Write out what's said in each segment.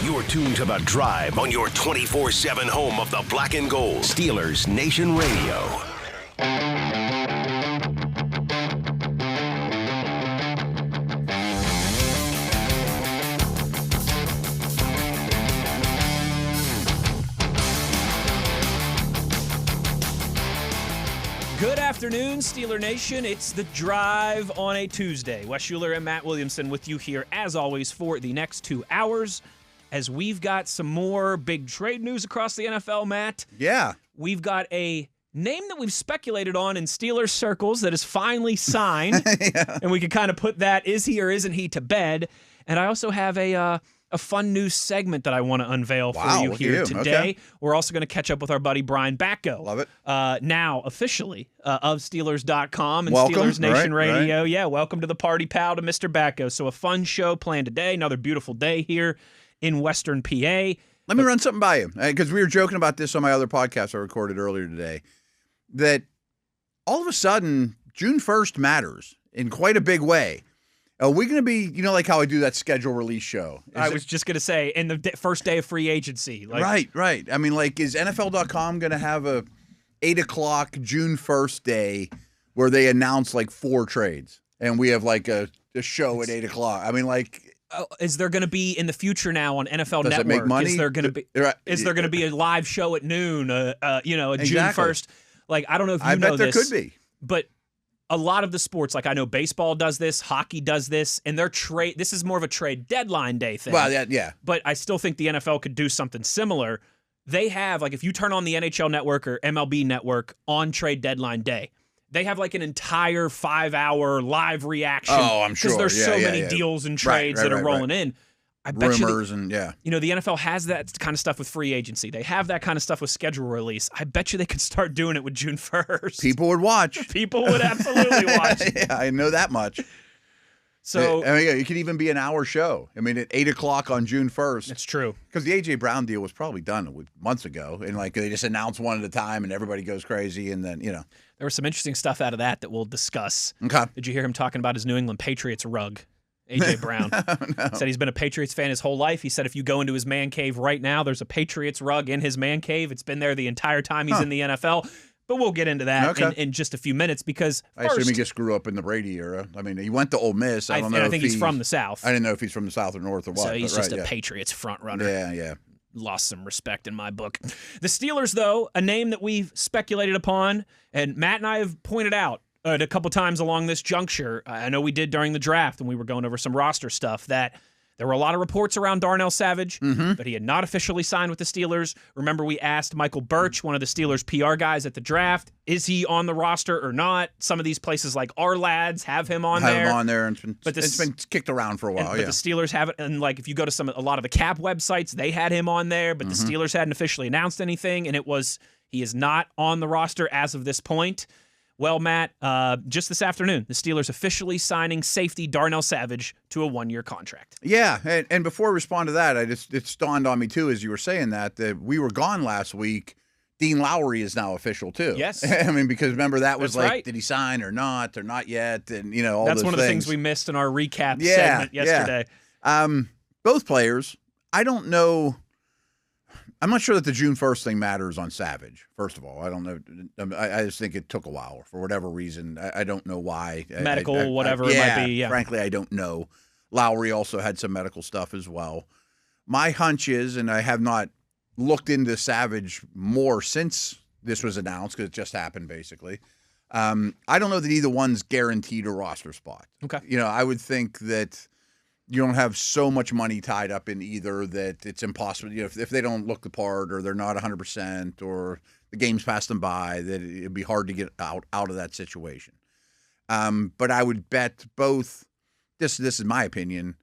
You're tuned to The Drive on your 24/7 home of the Black and Gold. Steelers Nation Radio. Good afternoon, Steeler Nation. It's The Drive on a Tuesday. Wes Uhler and Matt Williamson with you here, as always, for the next 2 hours. As we've got some more big trade news across the NFL, Matt. Yeah. We've got a name that we've speculated on in Steelers circles that is finally signed. Yeah. And we can kind of put that, is he or isn't he, to bed. And I also have a fun new segment that I want to unveil for you here today. Okay. We're also going to catch up with our buddy Brian Batko. Love it. Now officially of Steelers.com and Welcome. Steelers Nation Right. Radio. Yeah, welcome to the party, pal, to Mr. Batko. So a fun show planned today. Another beautiful day here in Western PA. Let me run something by you, because we were joking about this on my other podcast I recorded earlier today, that all of a sudden, June 1st matters in quite a big way. Are we going to be, like how I do that schedule release show? I was just going to say, in the first day of free agency. Right. I mean, is NFL.com going to have a 8 o'clock June 1st day where they announce 4 trades, and we have a show at 8 o'clock? I mean, is there going to be in the future now on NFL does Network? It make money? Is there going to be? Is there going to be a live show at noon? A June 1st. I don't know if you know this. I bet there could be. But a lot of the sports, I know baseball does this, hockey does this, and this is more of a trade deadline day thing. Well, yeah. But I still think the NFL could do something similar. They have, if you turn on the NHL Network or MLB Network on trade deadline day, they have an entire 5-hour live reaction. Oh, I'm sure. Because there's so many deals and trades that are rolling in. I bet rumors the NFL has that kind of stuff with free agency. They have that kind of stuff with schedule release. I bet you they could start doing it with June 1st. People would watch. People would absolutely watch. Yeah, I know that much. So it could even be an hour show. At 8 o'clock on June 1st. It's true. Because the A.J. Brown deal was probably done months ago. And they just announce one at a time and everybody goes crazy. And then, There was some interesting stuff out of that we'll discuss. Okay. Did you hear him talking about his New England Patriots rug? A.J. Brown. No. Said he's been a Patriots fan his whole life. He said if you go into his man cave right now, there's a Patriots rug in his man cave. It's been there the entire time he's in the NFL. But we'll get into that in just a few minutes because I assume he just grew up in the Brady era. He went to Ole Miss. I don't know. I think he's from the South. I didn't know if he's from the South or North or what. So he's just a Patriots front runner. Yeah. Lost some respect in my book. The Steelers, though, a name that we've speculated upon, and Matt and I have pointed out a couple times along this juncture. I know we did during the draft when we were going over some roster stuff that there were a lot of reports around Darnell Savage, but he had not officially signed with the Steelers. Remember, we asked Michael Birch, one of the Steelers' PR guys at the draft, is he on the roster or not? Some of these places like Our Lads have him on there. And it's been kicked around for a while, But the Steelers have it, and if you go to a lot of the cap websites, they had him on there, but the Steelers hadn't officially announced anything, and he is not on the roster as of this point. Well, Matt, just this afternoon, the Steelers officially signing safety Darnell Savage to a 1-year contract. Yeah, and before I respond to that, it dawned on me, too, as you were saying that we were gone last week. Dean Lowry is now official, too. Yes. Because remember, that was right. Did he sign or not yet? And, all That's those one of the things we missed in our recap segment yesterday. Yeah. Both players, I don't know. I'm not sure that the June 1st thing matters on Savage, first of all. I don't know. I just think it took a while for whatever reason. I don't know why. Medical, whatever it might be. Yeah. Frankly, I don't know. Lowry also had some medical stuff as well. My hunch is, and I have not looked into Savage more since this was announced because it just happened basically. I don't know that either one's guaranteed a roster spot. Okay. I would think that you don't have so much money tied up in either that it's impossible. If they don't look the part or they're not 100% or the game's passed them by, that it'd be hard to get out of that situation. But I would bet both, this is my opinion,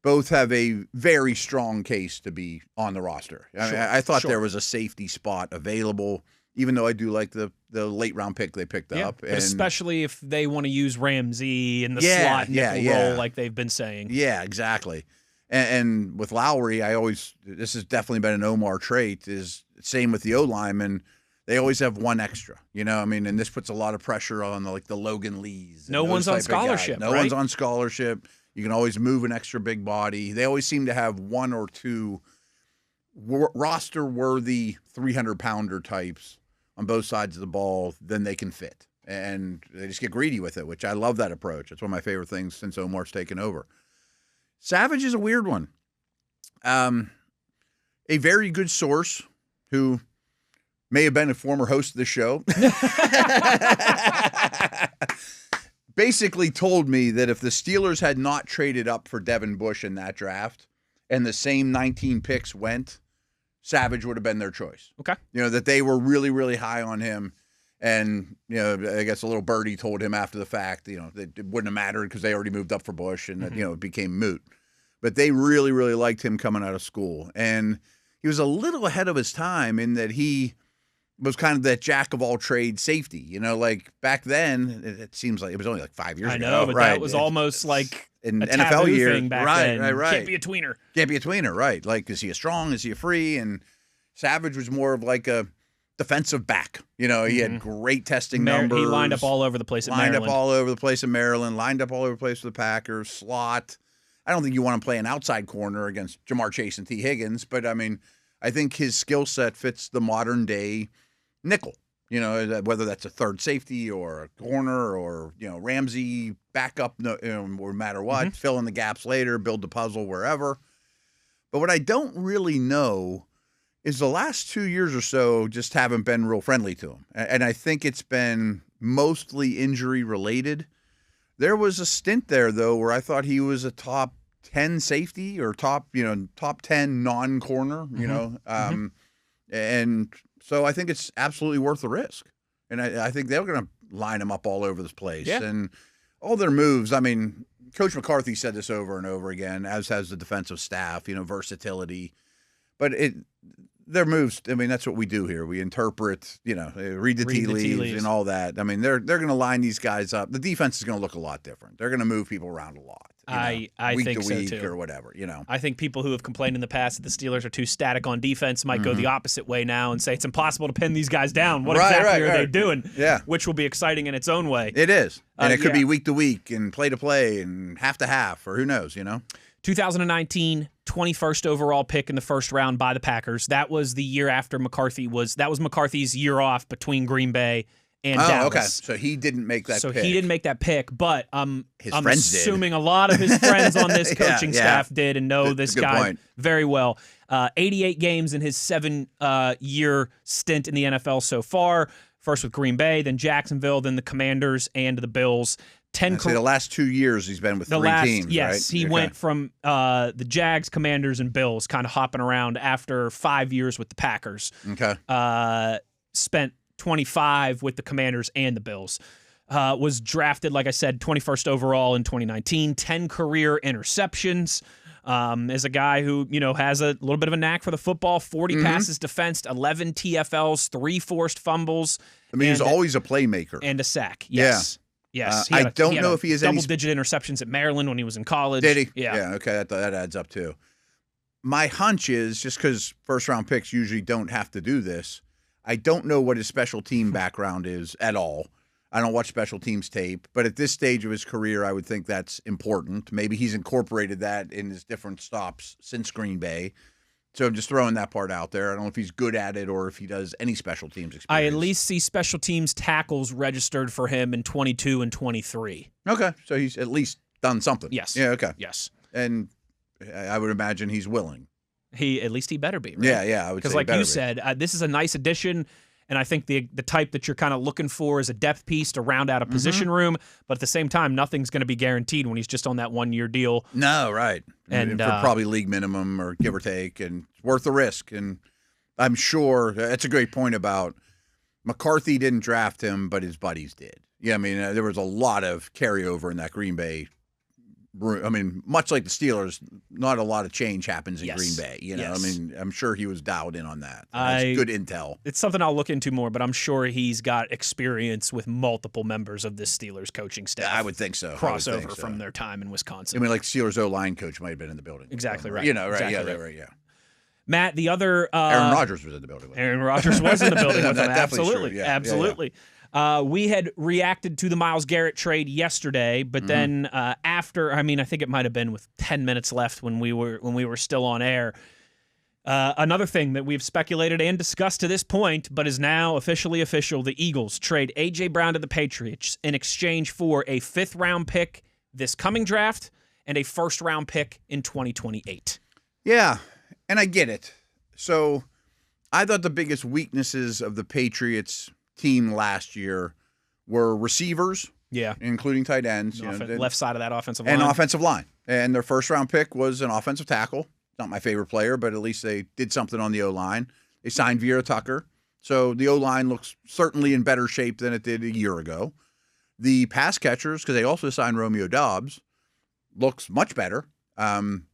both have a very strong case to be on the roster. I thought there was a safety spot available, even though I do like the late round pick they picked up. But especially if they want to use Ramsey in the slot nickel role like they've been saying. Yeah, exactly. And with Lowry, this has definitely been an Omar trait, is same with the O-lineman. They always have one extra, and this puts a lot of pressure on the Logan Lees. No one's on scholarship. No one's on scholarship. You can always move an extra big body. They always seem to have one or two roster-worthy 300-pounder types on both sides of the ball, then they can fit. And they just get greedy with it, which I love that approach. It's one of my favorite things since Omar's taken over. Savage is a weird one. A very good source who may have been a former host of the show basically told me that if the Steelers had not traded up for Devin Bush in that draft and the same 19 picks went, Savage would have been their choice. Okay. That they were really, really high on him. And, I guess a little birdie told him after the fact, that it wouldn't have mattered because they already moved up for Bush and, that, it became moot. But they really, really liked him coming out of school. And he was a little ahead of his time in that he was kind of that jack of all trades safety. Like back then, it seems like it was only like 5 years ago. I know, but that was almost like an a NFL taboo year. thing back right, then. right. Can't be a tweener. Can't be a tweener, right. Like, is he a strong? Is he a free? And Savage was more of like a defensive back. He had great testing numbers. He lined up all over the place at Maryland. Lined up all over the place in Maryland. Lined up all over the place for the Packers. Slot. I don't think you want to play an outside corner against Jamar Chase and T. Higgins, but I think his skill set fits the modern day nickel. Whether that's a third safety or a corner or Ramsey backup, no matter what, fill in the gaps later, build the puzzle wherever. But what I don't really know is the last 2 years or so just haven't been real friendly to him, and I think it's been mostly injury related. There was a stint there though where I thought he was a top 10 safety or top 10 non-corner, and so I think it's absolutely worth the risk. And I think they're going to line him up all over this place. Yeah. And all their moves, Coach McCarthy said this over and over again, as has the defensive staff, versatility. But their moves, that's what we do here. We interpret, read the tea leaves and all that. They're going to line these guys up. The defense is going to look a lot different. They're going to move people around a lot. I week think to so week too. Or whatever, I think people who have complained in the past that the Steelers are too static on defense might go the opposite way now and say it's impossible to pin these guys down. What exactly are they doing? Yeah. Which will be exciting in its own way. It is. And it could be week to week and play to play and half to half or who knows, 2019, 21st overall pick in the first round by the Packers. That was the year after McCarthy's year off between Green Bay and Dallas. Okay. So he didn't make that pick. So he didn't make that pick, but I'm assuming did. A lot of his friends on this coaching staff did and know this guy very well. 88 games in his 7-year stint in the NFL so far. First with Green Bay, then Jacksonville, then the Commanders and the Bills. The last 2 years he's been with three teams, yes, right? He went from the Jags, Commanders, and Bills, kind of hopping around after 5 years with the Packers. Okay. Spent 25 with the Commanders and the Bills. Was drafted, like I said, 21st overall in 2019, 10 career interceptions. Is a guy who, has a little bit of a knack for the football, 40 passes defensed, 11 TFLs, 3 forced fumbles. He's always a playmaker. And a sack, yes. Yeah. Yes. I don't know if he has double-digit interceptions at Maryland when he was in college. Did he? Yeah. Okay, that adds up too. My hunch is, just because first-round picks usually don't have to do this, I don't know what his special team background is at all. I don't watch special teams tape, but at this stage of his career, I would think that's important. Maybe he's incorporated that in his different stops since Green Bay. So I'm just throwing that part out there. I don't know if he's good at it or if he does any special teams experience. I at least see special teams tackles registered for him in 22 and 23. Okay, so he's at least done something. Yes. Yeah, okay. Yes. And I would imagine he's willing. At least he better be, right? Yeah, I would say because like you said, this is a nice addition, and I think the type that you're kind of looking for is a depth piece to round out a position room, but at the same time, nothing's going to be guaranteed when he's just on that 1-year deal. No, right. And for probably league minimum or give or take, and it's worth the risk. And I'm sure that's a great point about McCarthy didn't draft him, but his buddies did. Yeah, there was a lot of carryover in that Green Bay. Much like the Steelers, not a lot of change happens in Green Bay. Yes. I'm sure he was dialed in on that. That's good intel. It's something I'll look into more, but I'm sure he's got experience with multiple members of this Steelers coaching staff. I would think so. Crossover from their time in Wisconsin. Like Steelers O-line coach might have been in the building. Exactly right. Right? Exactly right. Yeah. Matt, the other Aaron Rodgers was in the building with him. Aaron Rodgers was in the building with him. That's definitely Absolutely. true. Yeah. Absolutely. We had reacted to the Myles Garrett trade yesterday, but then after, I think it might have been with 10 minutes left when we were still on air. Another thing that we've speculated and discussed to this point, but is now officially official, the Eagles trade A.J. Brown to the Patriots in exchange for a 5th-round pick this coming draft and a 1st-round pick in 2028. Yeah, and I get it. So I thought the biggest weaknesses of the Patriots team last year were receivers, including tight ends, left side of that offensive line, and offensive line. And their 1st-round pick was an offensive tackle. Not my favorite player, but at least they did something on the O-line. They signed Vera Tucker, so the O-line looks certainly in better shape than it did a year ago. The pass catchers, because they also signed Romeo Doubs, looks much better. I'm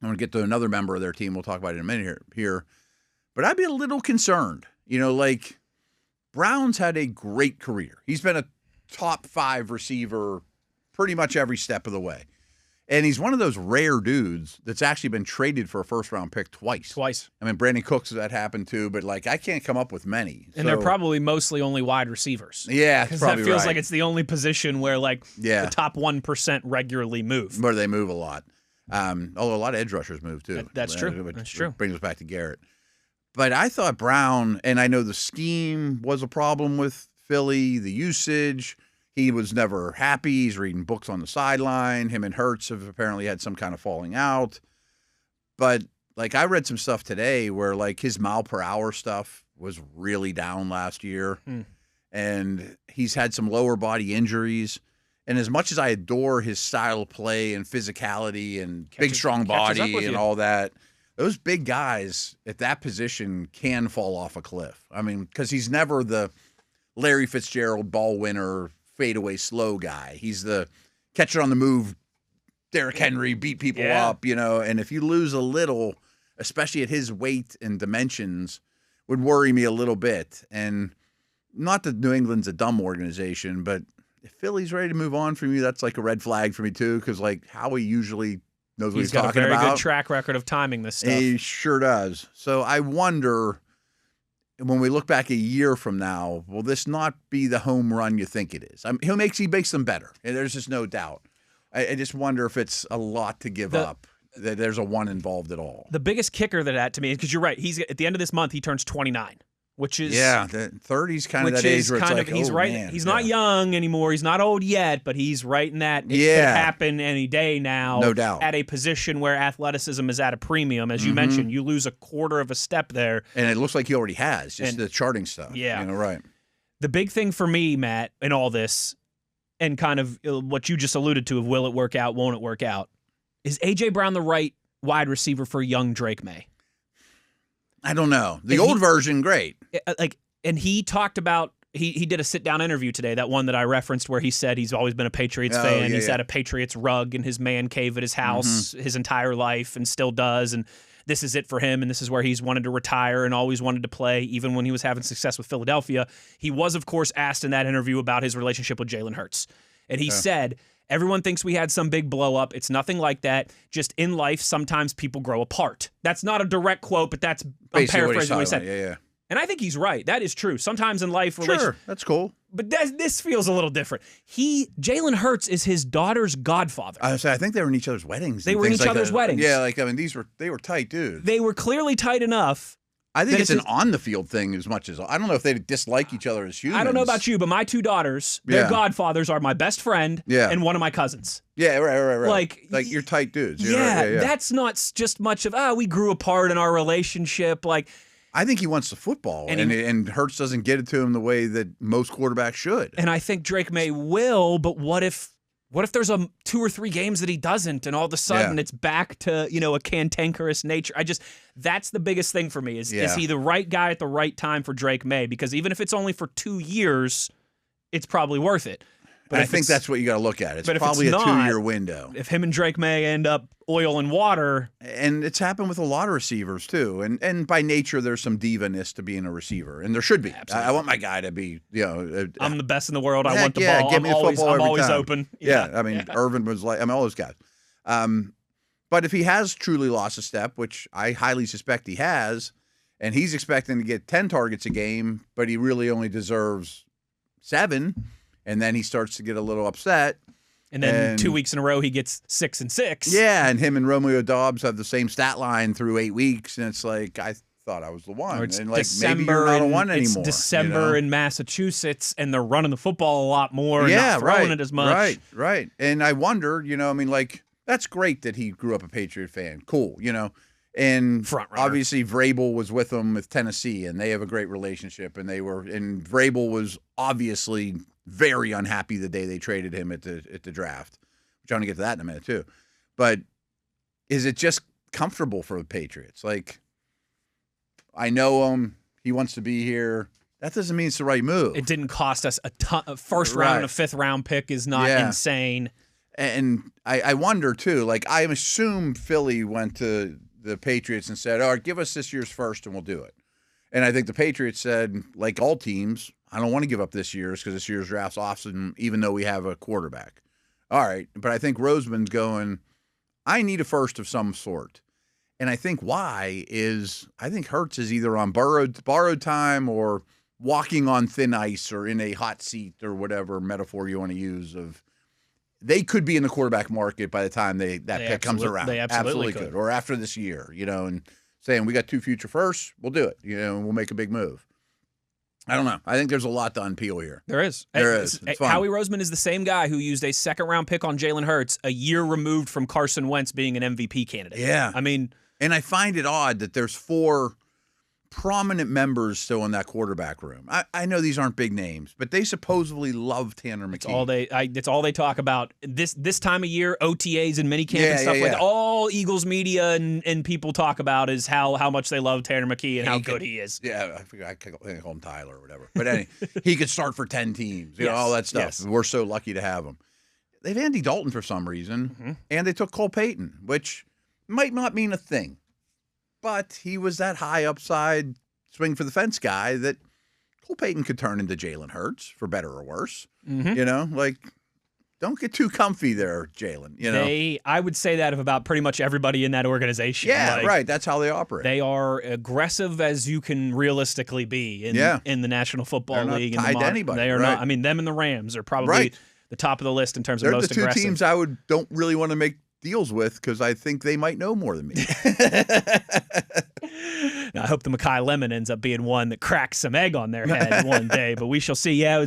going to get to another member of their team. We'll talk about it in a minute here. But I'd be a little concerned. Brown's had a great career. He's been a top 5 receiver pretty much every step of the way. And he's one of those rare dudes that's actually been traded for a 1st-round pick twice. Brandon Cooks, that happened too, but I can't come up with many. And they're probably mostly only wide receivers. Yeah, because that feels like it's the only position where the top 1% regularly move. Where they move a lot. Although a lot of edge rushers move too. That's true. That's true. Brings us back to Garrett. But I thought Brown, and I know the scheme was a problem with Philly, the usage. He was never happy. He's reading books on the sideline. Him and Hurts have apparently had some kind of falling out. But, I read some stuff today where, his mile per hour stuff was really down last year. And he's had some lower body injuries. And as much as I adore his style of play and physicality and big, strong body and all that, those big guys at that position can fall off a cliff. Because he's never the Larry Fitzgerald ball winner, fadeaway slow guy. He's the catch it on the move, Derrick Henry, beat people up, and if you lose a little, especially at his weight and dimensions, would worry me a little bit. And not that New England's a dumb organization, but if Philly's ready to move on from you, that's a red flag for me too, because Howie usually knows what he's talking about. He's got a very good track record of timing this stuff. He sure does. So I wonder, when we look back a year from now, will this not be the home run you think it is? He makes them better, and there's just no doubt. I just wonder if it's a lot to give up, that there's a one involved at all. The biggest kicker to me, because you're right, he's at the end of this month, he turns 29, which is... Yeah, the 30's kind of that age where it's he's right. Man. He's not young anymore. He's not old yet, but he's right in that. It could happen any day now. No doubt. At a position where athleticism is at a premium. As you mentioned, you lose a quarter of a step there. And it looks like he already has, just the charting stuff. Yeah. Right. The big thing for me, Matt, in all this, and kind of what you just alluded to of will it work out, won't it work out, is A.J. Brown the right wide receiver for young Drake May? I don't know. The old version, great. And he talked about, he did a sit-down interview today, that one that I referenced where he said he's always been a Patriots fan. He's had a Patriots rug in his man cave at his house his entire life and still does. And this is it for him, and this is where he's wanted to retire and always wanted to play, even when he was having success with Philadelphia. He was, of course, asked in that interview about his relationship with Jalen Hurts. And he said, everyone thinks we had some big blow up. It's nothing like that. Just in life, sometimes people grow apart. That's not a direct quote, but I'm paraphrasing what he said. Yeah. And I think he's right. That is true. Sometimes in life, sure, that's cool. But this feels a little different. Jalen Hurts is his daughter's godfather. I think they were in each other's weddings. They were in each other's weddings. Yeah, they were tight dudes. They were clearly tight enough. I think it's an on-the-field thing as much as... I don't know if they dislike each other as humans. I don't know about you, but my two daughters, their godfathers are my best friend and one of my cousins. Yeah, right. Like you're tight dudes. Yeah, that's not just much of, we grew apart in our relationship. I think he wants the football, and Hurts doesn't get it to him the way that most quarterbacks should. And I think Drake May will, but what if there's 2 or 3 games that he doesn't, and all of a sudden it's back to a cantankerous nature? That's the biggest thing for me is he the right guy at the right time for Drake May? Because even if it's only for 2 years, it's probably worth it. But I think that's what you got to look at. It's probably a 2-year window. If him and Drake May end up oil and water. And it's happened with a lot of receivers, too. And by nature, there's some diva-ness to being a receiver. And there should be. I want my guy to be, I'm the best in the world. I want the ball. Give me the football I'm always time. open. Irvin was all those guys. But if he has truly lost a step, which I highly suspect he has, and he's expecting to get 10 targets a game, but he really only deserves 7, and then he starts to get a little upset. And then 2 weeks in a row, he gets 6 and 6. Yeah, and him and Romeo Dobbs have the same stat line through 8 weeks, and it's like, I thought I was the one. And like, maybe you're not a one anymore. It's December in Massachusetts, and they're running the football a lot more and yeah, not throwing it as much. Right. And I wonder, I mean, like, that's great that he grew up a Patriot fan. Cool, And obviously Vrabel was with him with Tennessee, and they have a great relationship. And Vrabel was obviously very unhappy the day they traded him at the draft. I'm trying to get to that in a minute too. But is it just comfortable for the Patriots? Like, I know him. He wants to be here. That doesn't mean it's the right move. It didn't cost us a ton. A first round and a 5th round pick is not insane. And I wonder too. Like, I assume Philly went to the Patriots and said, "All right, give us this year's first, and we'll do it." And I think the Patriots said, like all teams, I don't want to give up this year's because this year's draft's awesome, even though we have a quarterback. All right, but I think Roseman's going, I need a first of some sort. And I think why is I think Hurts is either on borrowed time or walking on thin ice or in a hot seat or whatever metaphor you want to use of they could be in the quarterback market by the time that pick comes around. They absolutely could. Or after this year, and saying we got 2 future firsts, we'll do it, and we'll make a big move. I don't know. I think there's a lot to unpeel here. There is. Howie Roseman is the same guy who used a 2nd-round pick on Jalen Hurts a year removed from Carson Wentz being an MVP candidate. Yeah. I mean, and I find it odd that there's 4 prominent members still in that quarterback room. I know these aren't big names, but they supposedly love Tanner McKee. It's all they talk about. This time of year, OTAs and minicamp and stuff like that. All Eagles media and people talk about is how much they love Tanner McKee and how good he is. Yeah, I forget. I call him Tyler or whatever. But anyway, he could start for 10 teams. All that stuff. Yes. We're so lucky to have him. They've Andy Dalton for some reason, and they took Cole Payton, which might not mean a thing. But he was that high upside swing for the fence guy that Cole Payton could turn into Jalen Hurts for better or worse. Like, don't get too comfy there, Jalen. I would say that of about pretty much everybody in that organization. Yeah, right. That's how they operate. They are aggressive as you can realistically be in the National Football League. They're not tied to anybody. They are not. I mean, them and the Rams are probably the top of the list in terms of most aggressive. They're the 2 teams I don't really want to make deals with because I think they might know more than me. Now, I hope the Mekhi Lemon ends up being one that cracks some egg on their head one day, but we shall see. Yeah,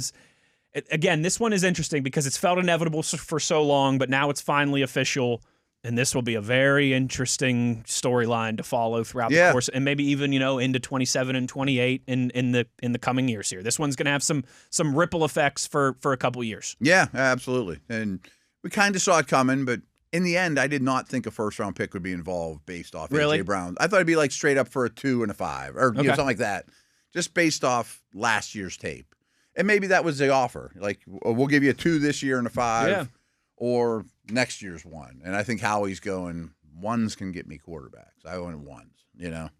again, this one is interesting because it's felt inevitable for so long, but now it's finally official, and this will be a very interesting storyline to follow throughout the course, and maybe even into 27 and 28 in the coming years here. This one's going to have some ripple effects for a couple years. Yeah, absolutely, and we kind of saw it coming, but in the end, I did not think a first-round pick would be involved based off A.J. Brown. I thought it'd be like straight up for a 2 and a 5 or something like that, just based off last year's tape. And maybe that was the offer. Like, we'll give you a 2 this year and a 5 or next year's 1. And I think Howie's going, 1s can get me quarterbacks. I want 1s,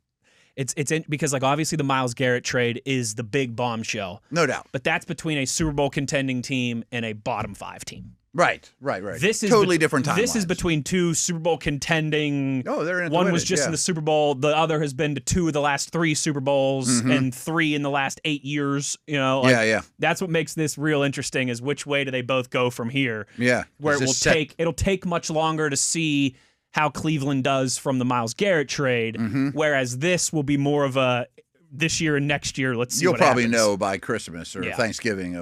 It's because, like, obviously the Myles Garrett trade is the big bombshell. No doubt. But that's between a Super Bowl contending team and a bottom 5 team. Right. This is totally different timelines. This is between 2 Super Bowl contending. Oh, they're in it. One was just in the Super Bowl. The other has been to 2 of the last 3 Super Bowls and 3 in the last 8 years. That's what makes this real interesting is which way do they both go from here? Yeah. Where it'll take much longer to see how Cleveland does from the Myles Garrett trade, whereas this will be more of a this year and next year. Let's see. You'll probably know by Christmas or Thanksgiving.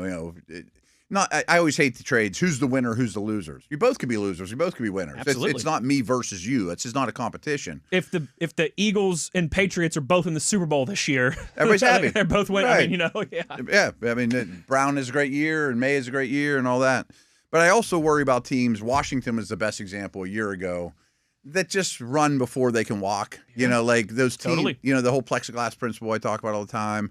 I always hate the trades. Who's the winner? Who's the losers? You both could be losers. You both could be winners. Absolutely. It's not me versus you. It's just not a competition. If the Eagles and Patriots are both in the Super Bowl this year, everybody's happy. They're both winning. Right. I mean, I mean, Brown is a great year and May is a great year and all that. But I also worry about teams. Washington was the best example a year ago that just run before they can walk. Like those teams. Totally. The whole plexiglass principle I talk about all the time.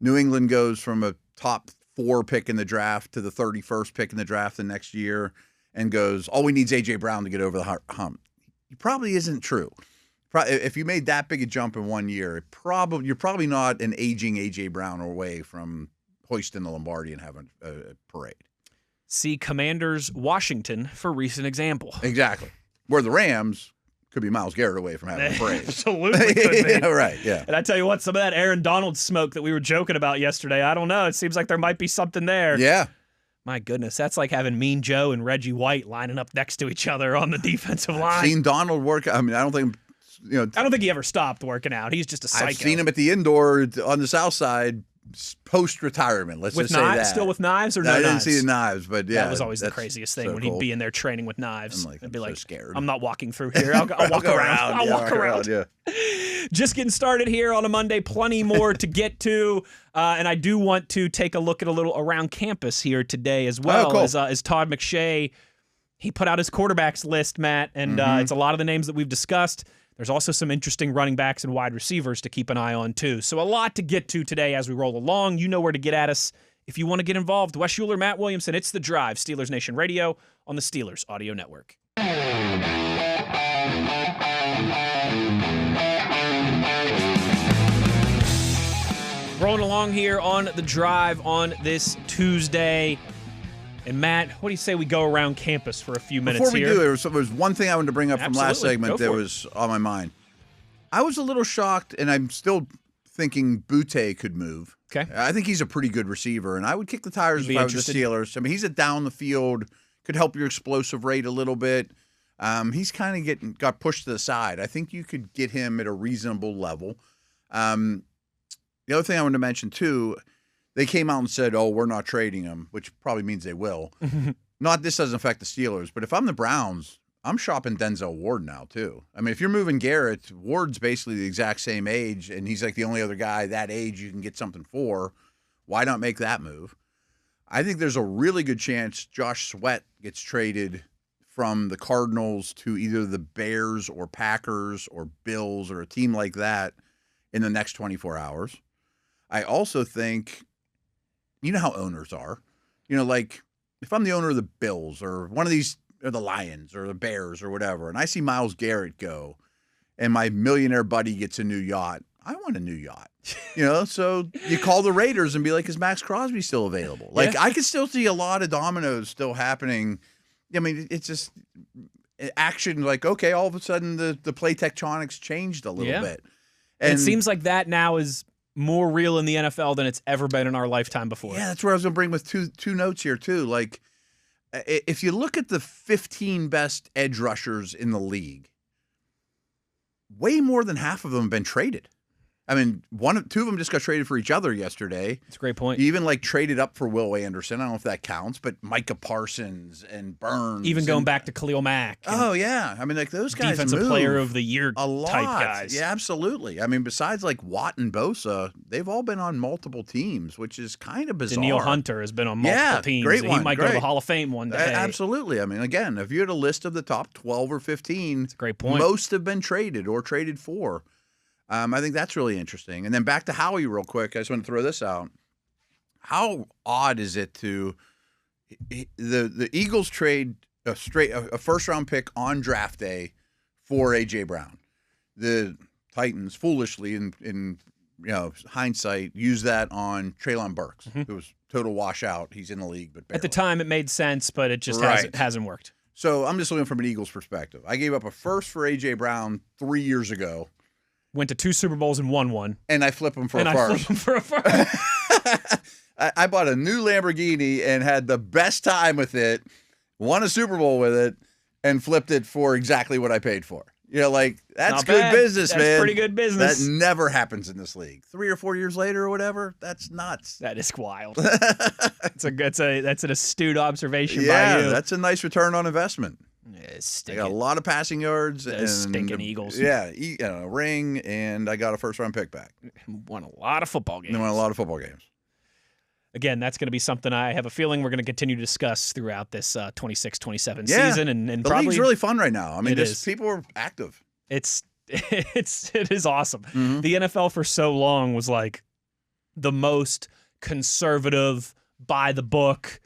New England goes from a top 4 pick in the draft to the 31st pick in the draft the next year and goes, all we need is A.J. Brown to get over the hump. It probably isn't true. If you made that big a jump in 1 year, you're probably not an aging A.J. Brown away from hoisting the Lombardi and having a parade. See Commanders Washington for recent example. Exactly. Where the Rams could be Myles Garrett away from having a brace. Absolutely could be. Yeah, right, yeah. And I tell you what, some of that Aaron Donald smoke that we were joking about yesterday, I don't know. It seems like there might be something there. Yeah. My goodness, that's like having Mean Joe and Reggie White lining up next to each other on the defensive line. I've seen Donald work. I mean, I don't think he ever stopped working out. He's just a psycho. I've seen him at the indoor on the south side post-retirement. Let's with just say knives, that. Still with knives or no I knives? didn't see the knives, but yeah. That was always the craziest thing when he'd be in there training with knives. I'm be so like, scared. I'm not walking through here. I'll walk go around. I'll walk around. Yeah. Just getting started here on a Monday. Plenty more to get to. And I do want to take a look at a little around campus here today as well. Cool. As Todd McShay, he put out his quarterbacks list, Matt, and it's a lot of the names that we've discussed. There's also some interesting running backs and wide receivers to keep an eye on, too. So a lot to get to today as we roll along. You know where to get at us if you want to get involved. Wes Uhler, Matt Williamson, it's The Drive, Steelers Nation Radio on the Steelers Audio Network. Rolling along here on The Drive on this Tuesday. And Matt, what do you say we go around campus for a few minutes Before we here? do, there was one thing I wanted to bring up from last segment that was on my mind. I was a little shocked, and I'm still thinking Butte could move. Okay. I think he's a pretty good receiver, and I would kick the tires if I was the Steelers. I mean, he's a down the field, could help your explosive rate a little bit. He's kind of got pushed to the side. I think you could get him at a reasonable level. The other thing I wanted to mention, too, they came out and said, oh, we're not trading him, which probably means they will. This doesn't affect the Steelers, but if I'm the Browns, I'm shopping Denzel Ward now, too. I mean, if you're moving Garrett, Ward's basically the exact same age, and he's like the only other guy that age you can get something for. Why not make that move? I think there's a really good chance Josh Sweat gets traded from the Cardinals to either the Bears or Packers or Bills or a team like that in the next 24 hours. I also think, you know how owners are. Like if I'm the owner of the Bills or one of these, or the Lions or the Bears or whatever, and I see Myles Garrett go and my millionaire buddy gets a new yacht, I want a new yacht. So you call the Raiders and be like, is Max Crosby still available? Like, I could still see a lot of dominoes still happening. I mean, it's just action like, okay, all of a sudden the play tectonics changed a little bit. And it seems like that now is more real in the NFL than it's ever been in our lifetime before. Yeah, that's where I was going to bring with two notes here, too. Like, if you look at the 15 best edge rushers in the league, way more than half of them have been traded. I mean, two of them just got traded for each other yesterday. That's a great point. You even traded up for Will Anderson. I don't know if that counts, but Micah Parsons and Burns. Even going back to Khalil Mack. Oh, yeah. I mean, those guys Defensive move player of the year a lot. Type guys. Yeah, absolutely. I mean, besides Watt and Bosa, they've all been on multiple teams, which is kind of bizarre. Danielle Hunter has been on multiple teams. Great one. He might go to the Hall of Fame one day. Absolutely. I mean, again, if you had a list of the top 12 or 15, that's a great point. Most have been traded or traded for. I think that's really interesting. And then back to Howie real quick. I just want to throw this out. How odd is it to the Eagles trade a first-round pick on draft day for A.J. Brown? The Titans foolishly, in hindsight, used that on Treylon Burks. It was total washout. He's in the league, but barely. At the time it made sense, but it just hasn't worked. So I'm just looking from an Eagles perspective. I gave up a first for A.J. Brown 3 years ago. Went to 2 Super Bowls and won one. And I flip him for a first. I bought a new Lamborghini and had the best time with it, won a Super Bowl with it, and flipped it for exactly what I paid for. That's good business, man. That's pretty good business. That never happens in this league. 3 or 4 years later or whatever, that's nuts. That is wild. That's an astute observation by you. Yeah, that's a nice return on investment. I got a lot of passing yards and stinking Eagles. Yeah, a ring, and I got a first-round pick back. Won a lot of football games. Again, that's going to be something I have a feeling we're going to continue to discuss throughout this 26-27 season. And the probably league's really fun right now. I mean, people are active. It is awesome. Mm-hmm. The NFL for so long was like the most conservative, by the book,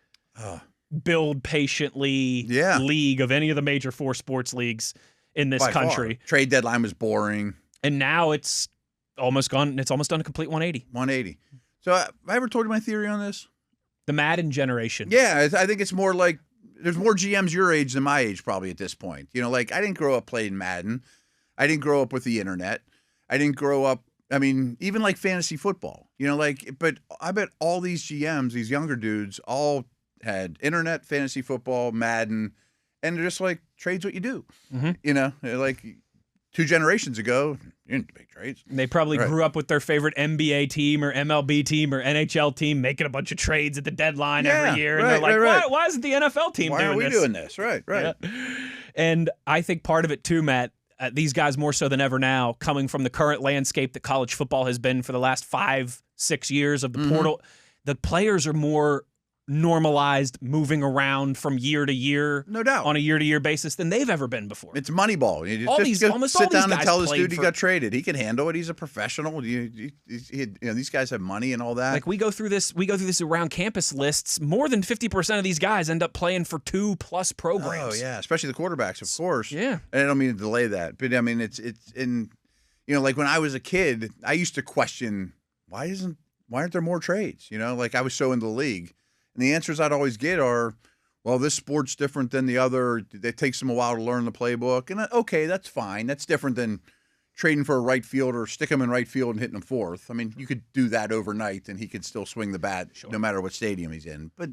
build patiently league of any of the major 4 sports leagues in this country. Far. Trade deadline was boring. And now it's almost gone. It's almost done a complete 180. 180. So have I ever told you my theory on this? The Madden generation. Yeah, I think it's more like there's more GMs your age than my age probably at this point. I didn't grow up playing Madden. I didn't grow up with the internet. I didn't grow up. I mean, even like fantasy football, but I bet all these GMs, these younger dudes, all had internet, fantasy football, Madden, and they're just like, trades what you do. Like 2 generations ago, you didn't make trades. They probably grew up with their favorite NBA team or MLB team or NHL team making a bunch of trades at the deadline every year. And they're like, why isn't the NFL team doing this? Why are we doing this? Right. Yeah. And I think part of it too, Matt, these guys more so than ever now, coming from the current landscape that college football has been for the last 5-6 years of the portal, the players are more normalized, moving around from year to year, no doubt, on a year-to-year basis than they've ever been before. It's Moneyball. Almost sit down these and tell guys this dude he got traded. He can handle it. He's a professional. These guys have money and all that. Like we go through this around campus lists. More than 50% of these guys end up playing for 2+ programs. Oh yeah, especially the quarterbacks, of course. Yeah, and I don't mean to delay that, but I mean it's in, like when I was a kid, I used to question why aren't there more trades? Like I was so into the league. And the answers I'd always get are, well, this sport's different than the other. It takes them a while to learn the playbook. And okay, that's fine. That's different than trading for a right fielder, stick him in right field and hitting him fourth. I mean, you could do that overnight and he could still swing the bat no matter what stadium he's in. But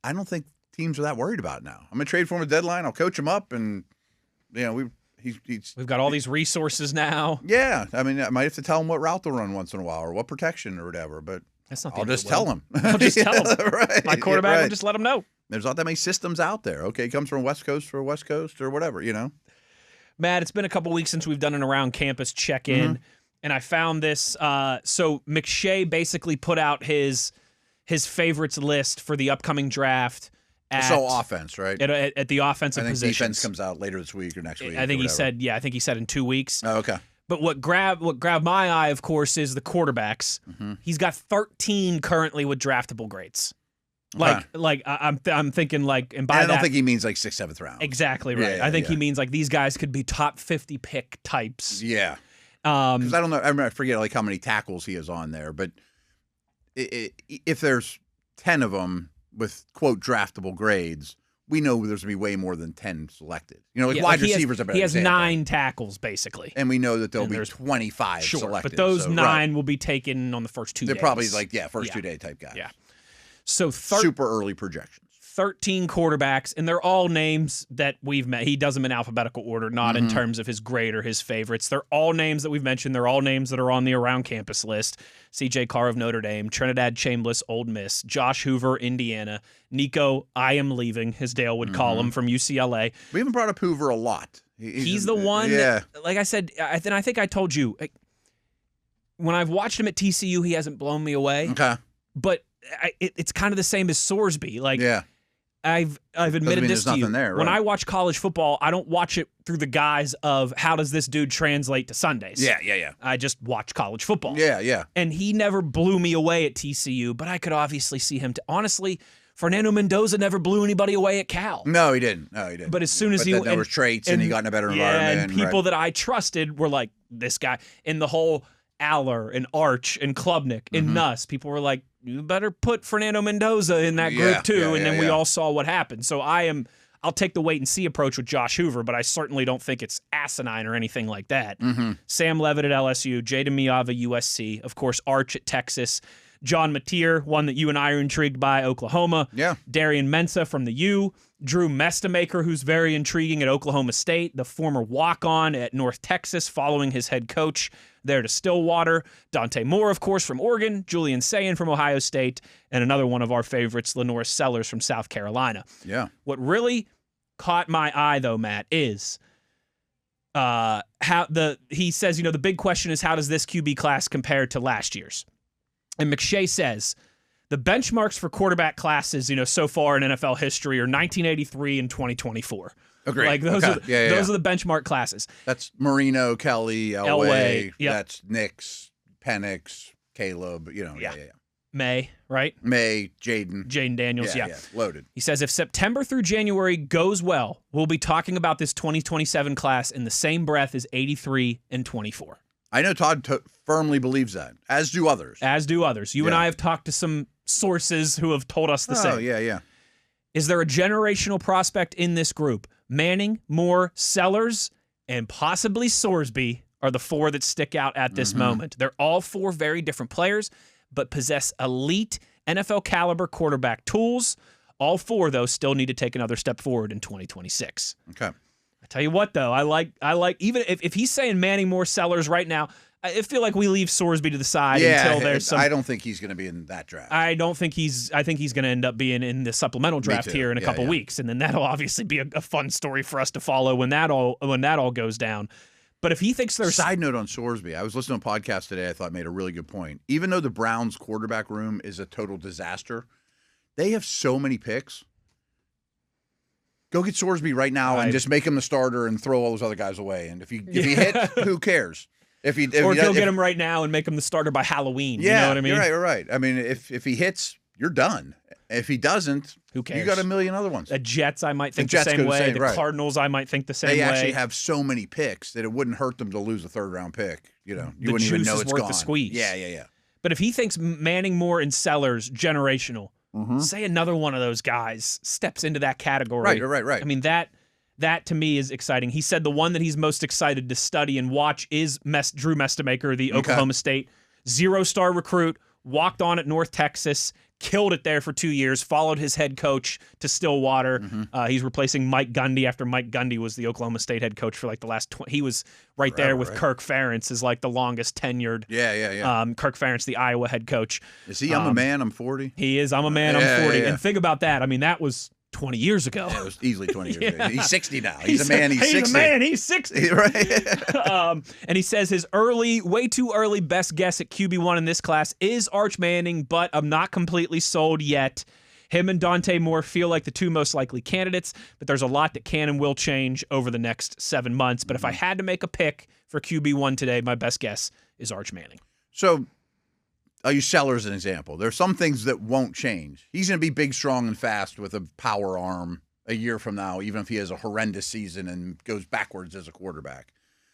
I don't think teams are that worried about it now. I'm going to trade for him at deadline. I'll coach him up and, we've got all these resources now. Yeah. I mean, I might have to tell him what route to run once in a while or what protection or whatever, but I'll just tell him. I'll just tell him. Right. My quarterback will just let him know. There's not that many systems out there. Okay, he comes from West Coast for West Coast or whatever, Matt, it's been a couple weeks since we've done an around campus check-in, and I found this. So McShay basically put out his favorites list for the upcoming draft. Offense, right? At the offensive positions. I think defense comes out later this week or next week. I think he said in 2 weeks. Oh, okay. But what grabbed my eye, of course, is the quarterbacks. He's got 13 currently with draftable grades. I'm thinking and by I don't think he means like 6th, 7th round. Exactly right. Yeah, I think he means like these guys could be top 50 pick types. Yeah. Because I don't know. I forget like how many tackles he has on there, but if there's 10 of them with quote draftable grades, we know there's going to be way more than 10 selected. Wide receivers are better. He has 9 tackles, basically. And we know that there'll be 25 selected. But those 9 will be taken on the first 2 days. They're probably first 2 day type guys. Yeah. So super early projections. 13 quarterbacks, and they're all names that we've met. He does them in alphabetical order, not in terms of his grade or his favorites. They're all names that we've mentioned. They're all names that are on the around campus list. C.J. Carr of Notre Dame, Trinidad Chambliss, Ole Miss, Josh Hoover, Indiana, Nico, I am leaving, as Dale would call him, from UCLA. We haven't brought up Hoover a lot. He's the one, that, like I said, I think I told you, when I've watched him at TCU, he hasn't blown me away. Okay. But it's kind of the same as Sorsby. I've admitted this to you. There, right? When I watch college football, I don't watch it through the guise of how does this dude translate to Sundays. Yeah. I just watch college football. Yeah. And he never blew me away at TCU, but I could obviously see him. Honestly, Fernando Mendoza never blew anybody away at Cal. No, he didn't. But as soon as there were traits, and he got in a better environment. And people that I trusted were like, this guy. In the whole Aller and Arch and Klubnik and Nuss, people were like, you better put Fernando Mendoza in that group too. And then we all saw what happened. So I'll take the wait and see approach with Josh Hoover, but I certainly don't think it's asinine or anything like that. Sam Levitt at LSU, Jaden Miava, USC, of course, Arch at Texas, John Mateer, one that you and I are intrigued by, Oklahoma. Yeah. Darian Mensah from the U. Drew Mestamaker, who's very intriguing at Oklahoma State, the former walk-on at North Texas following his head coach there to Stillwater. Dante Moore, of course, from Oregon. Julian Sayin from Ohio State. And another one of our favorites, Lenore Sellers from South Carolina. Yeah. What really caught my eye, though, Matt, is he says, the big question is how does this QB class compare to last year's? And McShay says, the benchmarks for quarterback classes, so far in NFL history are 1983 and 2024. Agreed. Those are the benchmark classes. That's Marino, Kelly, Elway. Yep. That's Nix, Penix, Caleb. Yeah. May, right? May, Jaden Daniels. Yeah. Loaded. He says if September through January goes well, we'll be talking about this 2027 class in the same breath as 83 and 24. I know Todd firmly believes that, as do others. You and I have talked to some sources who have told us the same. Oh, yeah. Is there a generational prospect in this group? Manning, Moore, Sellers, and possibly Sorsby are the four that stick out at this moment. They're all four very different players, but possess elite NFL caliber quarterback tools. All four, though, still need to take another step forward in 2026. Okay. I tell you what, though, I like even if he's saying Manning more Sellers right now, I feel like we leave Sorsby to the side until there's some. I don't think he's going to be in that draft. I think he's going to end up being in the supplemental draft here in a couple weeks, and then that'll obviously be a fun story for us to follow when that all goes down. But if he thinks there's side note on Sorsby, I was listening to a podcast today. I thought made a really good point. Even though the Browns' quarterback room is a total disaster, they have so many picks. Go get Sorsby right now and just make him the starter and throw all those other guys away. And if he hits, who cares? If go get him right now and make him the starter by Halloween. Yeah, you know what I mean? You're right. I mean, if he hits, you're done. If he doesn't, who cares? You got a million other ones. The Jets, I might think the same way. The Cardinals, I might think the same way. They actually have so many picks that it wouldn't hurt them to lose a third-round pick. You wouldn't even know it's worth gone. The squeeze. Yeah. But if he thinks Manning, Moore, and Sellers generational, say another one of those guys steps into that category. Right. I mean, that to me is exciting. He said the one that he's most excited to study and watch is Drew Mestemaker, the Oklahoma State 0-star recruit, walked on at North Texas, killed it there for 2 years, followed his head coach to Stillwater. He's replacing Mike Gundy after Mike Gundy was the Oklahoma State head coach for like the last he was right there with Kirk Ferentz as like the longest tenured. Yeah. Kirk Ferentz, the Iowa head coach. Is he I'm a man, I'm 40? He is I'm a man, I'm 40. And think about that. I mean, that was 20 years ago. Yeah, it was easily 20 years ago. He's 60 now. He's a man, he's 60. He's a man, he's 60. Right. And he says his way too early best guess at QB1 in this class is Arch Manning, but I'm not completely sold yet. Him and Dante Moore feel like the two most likely candidates, but there's a lot that can and will change over the next 7 months. But if I had to make a pick for QB1 today, my best guess is Arch Manning. So I'll use Sellers as an example. There are some things that won't change. He's going to be big, strong, and fast with a power arm a year from now, even if he has a horrendous season and goes backwards as a quarterback.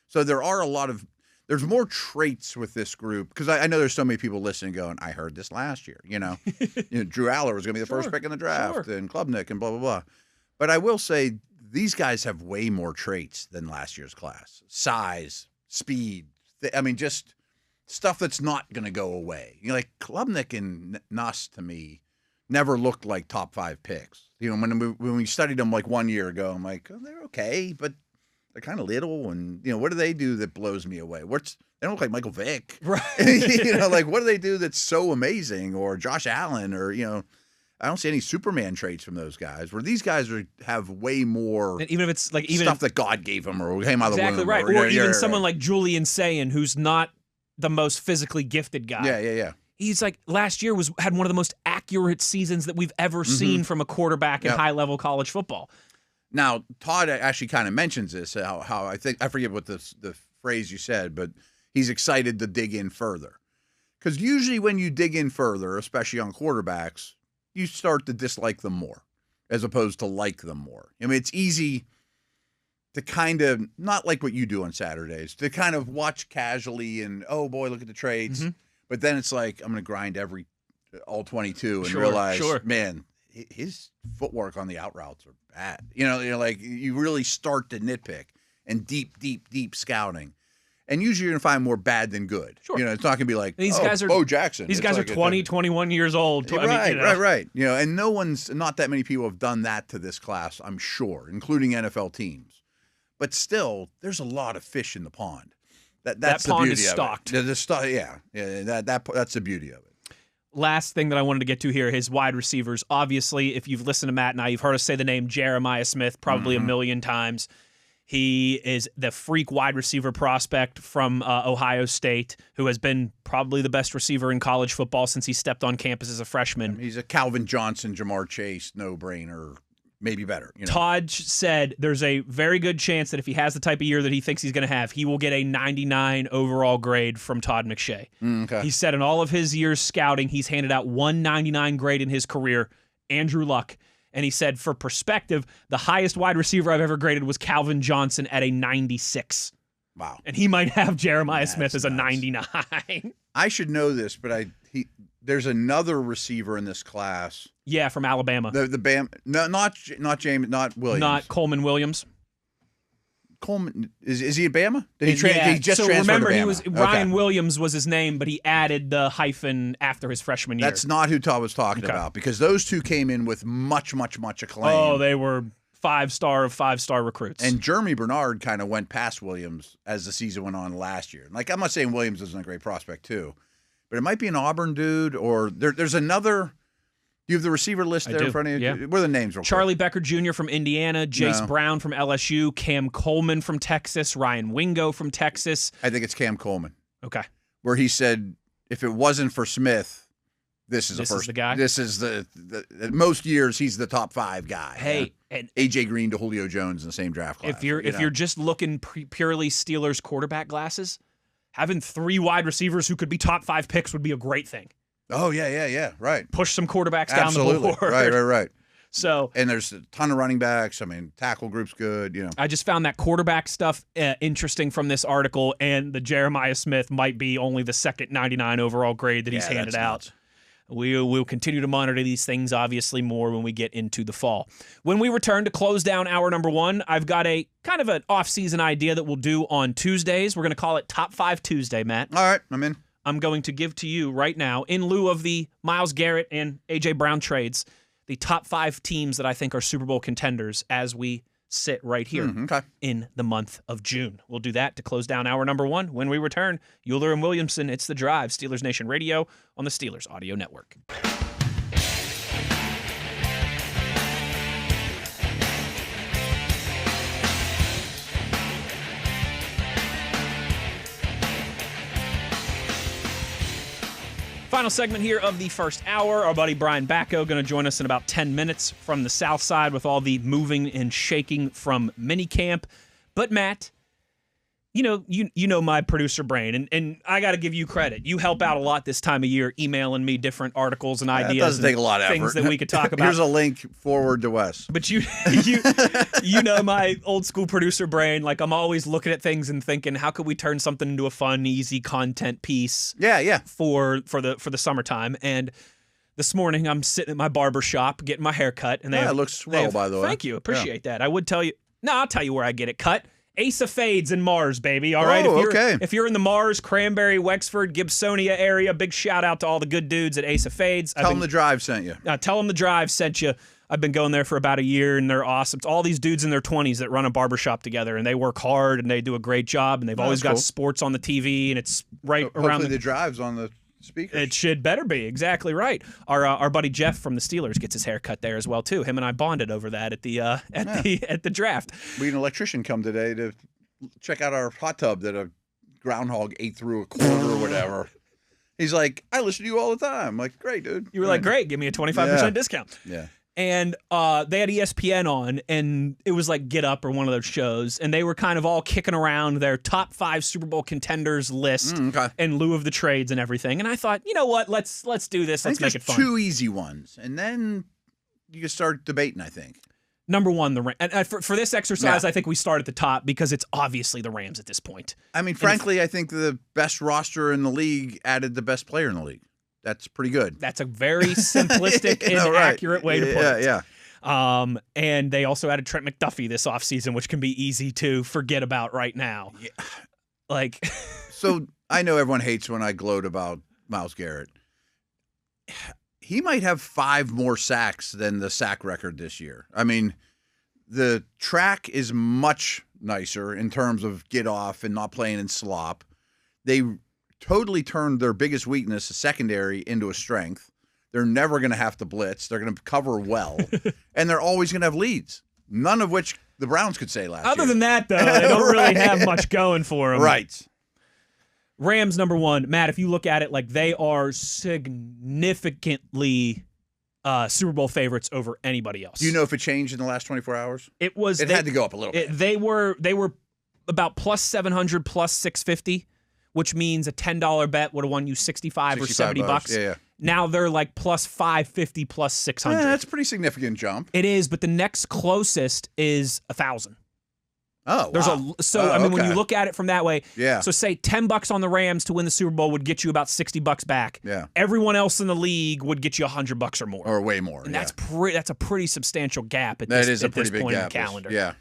So there's more traits with this group, because I know there's so many people listening going, I heard this last year. Drew Aller was going to be the first pick in the draft, and Klubnik and blah, blah, blah. But I will say these guys have way more traits than last year's class. Size, speed, just stuff that's not going to go away. Like Klubnik and Nuss, to me, never looked like top 5 picks. When we studied them like 1 year ago, I'm like, oh, they're okay, but they're kind of little. And, what do they do that blows me away? They don't look like Michael Vick. Right. Like, what do they do that's so amazing? Or Josh Allen, or, I don't see any Superman traits from those guys, where these guys have way more, and even if it's like stuff that God gave them or came out of the womb. Exactly right. Or even someone like Julian Sayin, who's not the most physically gifted guy. Yeah. He's like, last year had one of the most accurate seasons that we've ever seen from a quarterback in high-level college football. Now, Todd actually kind of mentions this, how I forget what the phrase you said, but he's excited to dig in further. Because usually when you dig in further, especially on quarterbacks, you start to dislike them more as opposed to like them more. I mean, it's easy to kind of, not like what you do on Saturdays, to kind of watch casually and, oh boy, look at the traits. But then it's like, I'm going to grind all 22 and realize, man, his footwork on the out routes are bad. Like you really start to nitpick and deep scouting. And usually you're going to find more bad than good. Sure. It's not going to be like, Bo Jackson. These guys are 20, 21 years old. Right. And not that many people have done that to this class, I'm sure, including NFL teams. But still, there's a lot of fish in the pond. That's the pond beauty is of stocked. It. That's the beauty of it. Last thing that I wanted to get to here, his wide receivers. Obviously, if you've listened to Matt and I, you've heard us say the name Jeremiah Smith probably a million times. He is the freak wide receiver prospect from Ohio State, who has been probably the best receiver in college football since he stepped on campus as a freshman. He's a Calvin Johnson, Jamar Chase, no-brainer. Maybe better. Todd said there's a very good chance that if he has the type of year that he thinks he's going to have, he will get a 99 overall grade from Todd McShay. Okay. He said in all of his years scouting, he's handed out 199 grade in his career, Andrew Luck. And he said, for perspective, the highest wide receiver I've ever graded was Calvin Johnson at a 96. Wow. And he might have Jeremiah Smith as a 99. I should know this, but there's another receiver in this class. Yeah, from Alabama. The Bam, no, not James, not Williams, not Coleman Williams. Coleman? Is he at Bama? Did he just so transfer remember, to Bama? he was Ryan Williams was his name, but he added the hyphen after his freshman year. That's not who Todd was talking about, because those two came in with much acclaim. Oh, they were 5-star of 5-star recruits. And Jeremy Bernard kind of went past Williams as the season went on last year. Like, I'm not saying Williams isn't a great prospect too, but it might be an Auburn dude, or there's another. Do you have the receiver list there in front of you? Yeah. What are the names? Charlie Becker Jr. from Indiana, Jace Brown from LSU, Cam Coleman from Texas, Ryan Wingo from Texas. I think it's Cam Coleman. Okay. Where he said, if it wasn't for Smith, this is the guy. This is the most years he's the top 5 guy. Hey, and AJ Green to Julio Jones in the same draft class. If you're just looking purely Steelers quarterback glasses, having 3 wide receivers who could be top 5 picks would be a great thing. Oh, yeah, right. Push some quarterbacks down the board. Right. So, and there's a ton of running backs. I mean, tackle group's good. I just found that quarterback stuff interesting from this article, and the Jeremiah Smith might be only the second 99 overall grade that he's handed out. We'll continue to monitor these things, obviously, more when we get into the fall. When we return to close down hour number 1, I've got a kind of an off-season idea that we'll do on Tuesdays. We're going to call it Top 5 Tuesday, Matt. All right, I'm in. I'm going to give to you right now, in lieu of the Myles Garrett and A.J. Brown trades, the top 5 teams that I think are Super Bowl contenders as we sit right here in the month of June. We'll do that to close down hour number 1. When we return, Uhler and Williamson, it's The Drive, Steelers Nation Radio on the Steelers Audio Network. Final segment here of the first hour. Our buddy Brian Batko going to join us in about 10 minutes from the south side with all the moving and shaking from Minicamp. But Matt, you know my producer brain, and I got to give you credit. You help out a lot this time of year, emailing me different articles and ideas. It doesn't take a lot of things effort. That we could talk about. Here's a link forward to Wes. But you know my old school producer brain. Like, I'm always looking at things and thinking, how could we turn something into a fun, easy content piece? Yeah. For the summertime. And this morning I'm sitting at my barber shop getting my hair cut, and it looks swell, by the way. Thank you, appreciate that. I would tell you. No, I'll tell you where I get it cut. Ace of Fades in Mars, baby. All right. If you're in the Mars, Cranberry, Wexford, Gibsonia area, big shout out to all the good dudes at Ace of Fades. Tell them the Drive sent you. Tell them the Drive sent you. I've been going there for about a year, and they're awesome. It's all these dudes in their 20s that run a barbershop together, and they work hard, and they do a great job, and they've always got sports on the TV, and it's right around. Hopefully the Drive's on the speakers. It should better be. Exactly right. Our buddy Jeff from the Steelers gets his hair cut there as well too. Him and I bonded over that at the draft. We had an electrician come today to check out our hot tub that a groundhog ate through a quarter or whatever. He's like, I listen to you all the time. I'm like, great, dude. You were like, great, give me a 25% discount. Yeah. And they had ESPN on, and it was like Get Up or one of those shows, and they were kind of all kicking around their top 5 Super Bowl contenders list in lieu of the trades and everything. And I thought, you know what, let's do this. Let's make it fun. 2 easy ones, and then you can start debating, I think. Number 1, the Rams. And for this exercise, I think we start at the top because it's obviously the Rams at this point. I mean, frankly, I think the best roster in the league added the best player in the league. That's pretty good. That's a very simplistic and accurate way to put it. Yeah. And they also added Trent McDuffie this offseason, which can be easy to forget about right now. Yeah. Like, so I know everyone hates when I gloat about Myles Garrett. He might have 5 more sacks than the sack record this year. I mean, the track is much nicer in terms of get off and not playing in slop. They totally turned their biggest weakness, a secondary, into a strength. They're never going to have to blitz. They're going to cover well, and they're always going to have leads, none of which the Browns could say last year. Other than that, though, they don't really have much going for them. Right. Rams, number 1. Matt, if you look at it, like, they are significantly Super Bowl favorites over anybody else. Do you know if it changed in the last 24 hours? It had to go up a little bit. They were about plus 700, plus 650. Which means a $10 bet would have won you 65 or 70 bucks. Yeah. Now they're like plus 550, plus 600. That's a pretty significant jump. It is, but the next closest is 1,000. Oh, wow. When you look at it from that way, yeah. So say $10 on the Rams to win the Super Bowl would get you about $60 back. Yeah. Everyone else in the league would get you $100 or more, or way more. And that's a pretty substantial gap at this point big in gap. the calendar. Yeah.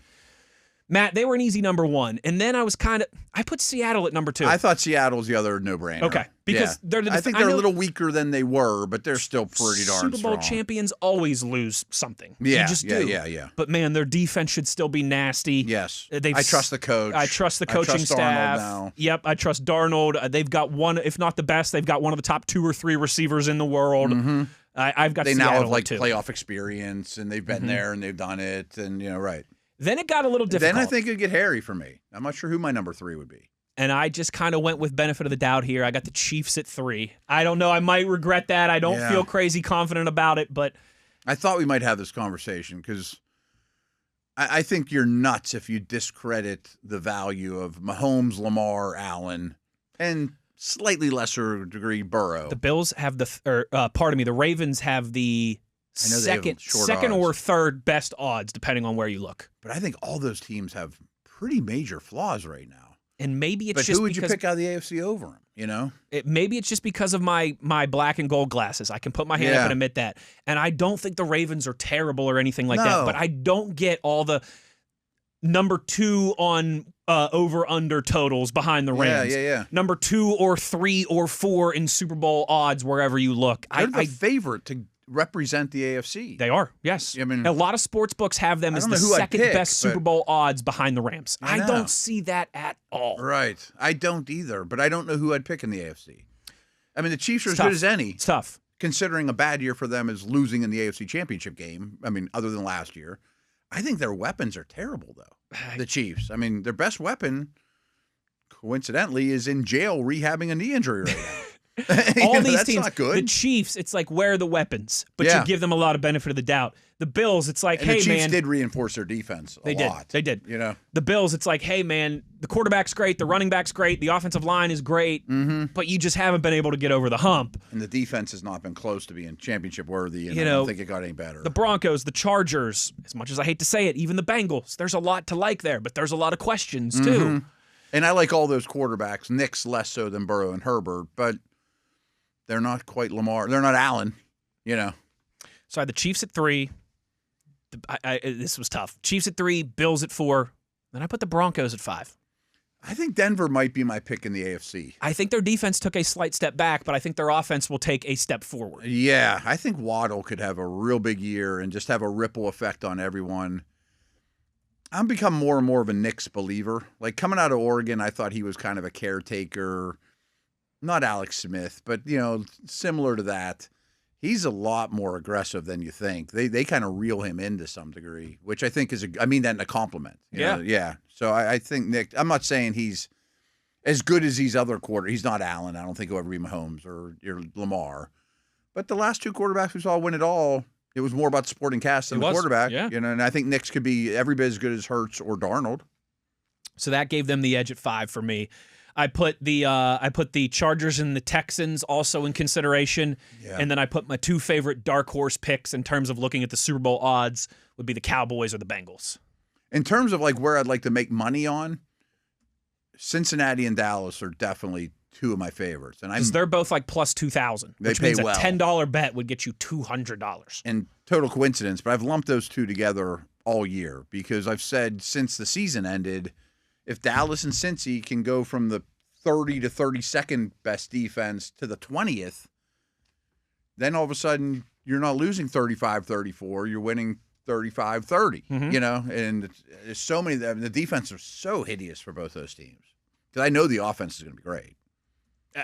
Matt, they were an easy number 1. And then I put Seattle at number 2. I thought Seattle's the other no-brainer. Okay. Because I think they're a little weaker than they were, but they're still pretty darn Super Bowl strong. champions always lose something. Yeah, you just do. Yeah. But man, their defense should still be nasty. Yes. I trust the coach. I trust the coaching trust staff. Darnold now. Yep, I trust Darnold. They've got one, if not the best, they've got one of the top 2 or 3 receivers in the world. Mm-hmm. I've got They Seattle now have like too. playoff experience, and they've been there and they've done it, and right. Then it got a little difficult. Then I think it'd get hairy for me. I'm not sure who my number 3 would be. And I just kind of went with benefit of the doubt here. I got the Chiefs at 3. I don't know. I might regret that. I don't feel crazy confident about it, but I thought we might have this conversation because I think you're nuts if you discredit the value of Mahomes, Lamar, Allen, and slightly lesser degree Burrow. the Bills have the Ravens have the I know they have second odds. or third best odds, depending on where you look. But I think all those teams have pretty major flaws right now. And maybe it's But just who would you because pick out of the AFC over them, maybe it's just because of my black and gold glasses. I can put my hand up and admit that. And I don't think the Ravens are terrible or anything like that. No. But I don't get all the number 2 on over-under totals behind the Rams. Yeah. Number 2 or 3 or 4 in Super Bowl odds wherever you look. They're the favorite to represent the AFC. They are, yes. I mean, a lot of sports books have them as the second best Super Bowl odds behind the Rams. I don't see that at all. Right. I don't either, but I don't know who I'd pick in the AFC. I mean, the Chiefs are as tough. good as any. It's tough. Considering a bad year for them is losing in the AFC Championship game. I mean, other than last year. I think their weapons are terrible, though. The Chiefs. I mean, their best weapon, coincidentally, is in jail rehabbing a knee injury right now. All these that's teams, not good. the Chiefs, it's like, where are the weapons? But you give them a lot of benefit of the doubt. The Bills, it's like, and hey, the Chiefs man. did reinforce their defense a lot. They did. You know? The Bills, it's like, hey, man, the quarterback's great, the running back's great, the offensive line is great, but you just haven't been able to get over the hump. And the defense has not been close to being championship worthy, and I don't think it got any better. The Broncos, the Chargers, as much as I hate to say it, even the Bengals, there's a lot to like there, but there's a lot of questions, too. And I like all those quarterbacks, Nick's less so than Burrow and Herbert, but they're not quite Lamar. They're not Allen, So I had the Chiefs at 3. This was tough. Chiefs at 3, Bills at 4. Then I put the Broncos at 5. I think Denver might be my pick in the AFC. I think their defense took a slight step back, but I think their offense will take a step forward. Yeah, I think Waddle could have a real big year and just have a ripple effect on everyone. I'm become more and more of a Knicks believer. Like coming out of Oregon, I thought he was kind of a caretaker. Not Alex Smith, but, similar to that. He's a lot more aggressive than you think. They kind of reel him in to some degree, which I think I mean that in a compliment. Yeah. So I think Nick, I'm not saying he's as good as these other quarterbacks. He's not Allen. I don't think he'll ever be Mahomes or Lamar. But the last 2 quarterbacks we saw win it all, it was more about the supporting cast than the quarterback. Yeah. And I think Nick's could be every bit as good as Hurts or Darnold. So that gave them the edge at 5 for me. I put the Chargers and the Texans also in consideration, and then I put my 2 favorite dark horse picks in terms of looking at the Super Bowl odds would be the Cowboys or the Bengals. In terms of like where I'd like to make money on, Cincinnati and Dallas are definitely 2 of my favorites, and because they're both like plus 2,000, which pay means well. a $10 bet would get you $200. And total coincidence, but I've lumped those 2 together all year because I've said since the season ended, if Dallas and Cincy can go from the 30 to 32nd best defense to the 20th, then all of a sudden you're not losing 35-34, you're winning 35-30, and there's so many. The defense are so hideous for both those teams because I know the offense is going to be great.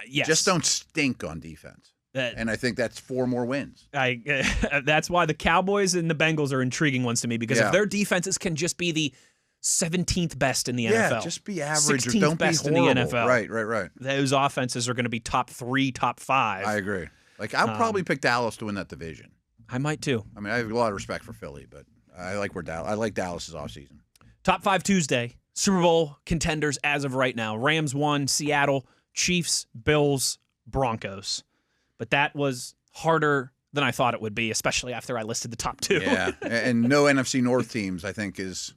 Yes. Just don't stink on defense. And I think that's 4 more wins. That's why the Cowboys and the Bengals are intriguing ones to me because if their defenses can just be the 17th best in the NFL. Yeah, just be average or 16th don't best be horrible. in the NFL. Right. Those offenses are going to be top 3, top 5. I agree. Like I'll probably pick Dallas to win that division. I might too. I mean, I have a lot of respect for Philly, but I like Dallas's offseason. Top 5 Tuesday, Super Bowl contenders as of right now. Rams 1, Seattle, Chiefs, Bills, Broncos. But that was harder than I thought it would be, especially after I listed the top 2. Yeah, and no NFC North teams, I think, is...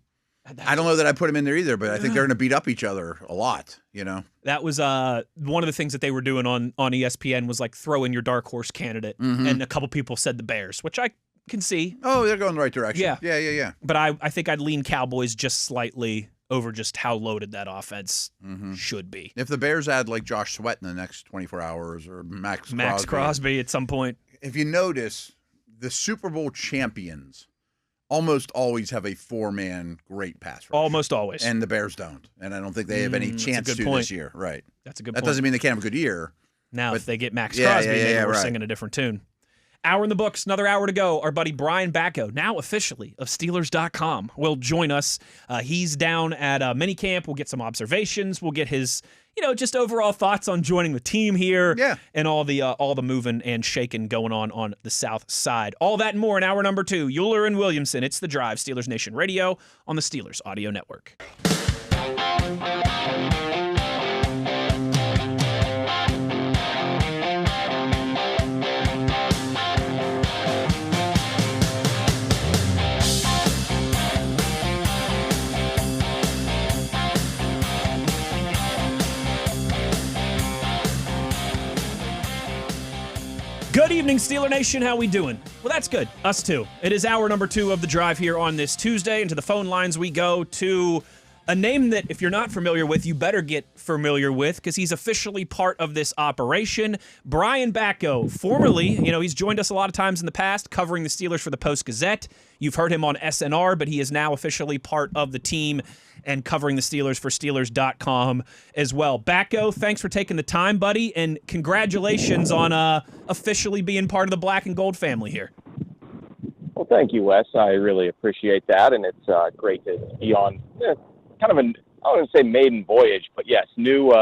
I don't know that I put them in there either, but I think they're going to beat up each other a lot, That was one of the things that they were doing on ESPN was like throw in your dark horse candidate, and a couple people said the Bears, which I can see. Oh, they're going the right direction. Yeah. Yeah. But I think I'd lean Cowboys just slightly over just how loaded that offense should be. If the Bears add like Josh Sweat in the next 24 hours or Max Crosby at some point. If you notice, the Super Bowl champions almost always have a four-man great pass rush. Almost always. And the Bears don't. And I don't think they have any chance to this year. Right. That's a good point. That doesn't mean they can't have a good year. Now, if they get Max Crosby, maybe we're singing a different tune. Hour in the books, another hour to go. Our buddy Brian Batko, now officially of Steelers.com, will join us. He's down at Minicamp. We'll get some observations. We'll get his, just overall thoughts on joining the team here. Yeah. And all the moving and shaking going on the South Side. All that and more in hour number 2. Uhler and Williamson. It's The Drive, Steelers Nation Radio on the Steelers Audio Network. Good evening, Steeler Nation. How we doing? Well, that's good. Us too. It is hour number 2 of The Drive here on this Tuesday. And to the phone lines we go to a name that, if you're not familiar with, you better get familiar with because he's officially part of this operation. Brian Batko, formerly, he's joined us a lot of times in the past covering the Steelers for the Post-Gazette. You've heard him on SNR, but he is now officially part of the team and covering the Steelers for Steelers.com as well. Batko, thanks for taking the time, buddy, and congratulations on officially being part of the black and gold family here. Well, thank you, Wes. I really appreciate that, and it's great to be on kind of I don't want to say maiden voyage, but yes, new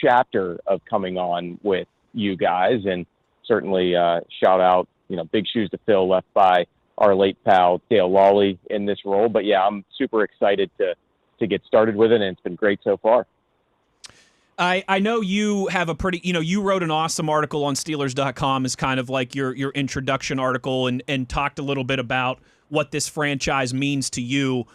chapter of coming on with you guys, and certainly shout out, big shoes to fill left by our late pal Dale Lawley in this role. But yeah, I'm super excited to get started with it, and it's been great so far. I know you have a pretty, you wrote an awesome article on Steelers.com as kind of like your introduction article and talked a little bit about what this franchise means to you.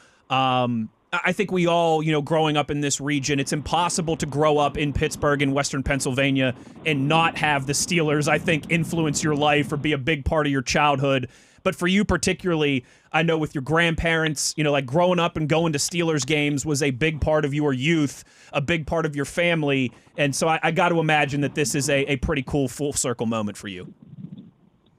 I think we all, growing up in this region, it's impossible to grow up in Pittsburgh and Western Pennsylvania and not have the Steelers, I think, influence your life or be a big part of your childhood. But for you particularly, I know with your grandparents, like growing up and going to Steelers games was a big part of your youth, a big part of your family. And so I got to imagine that this is a pretty cool full circle moment for you.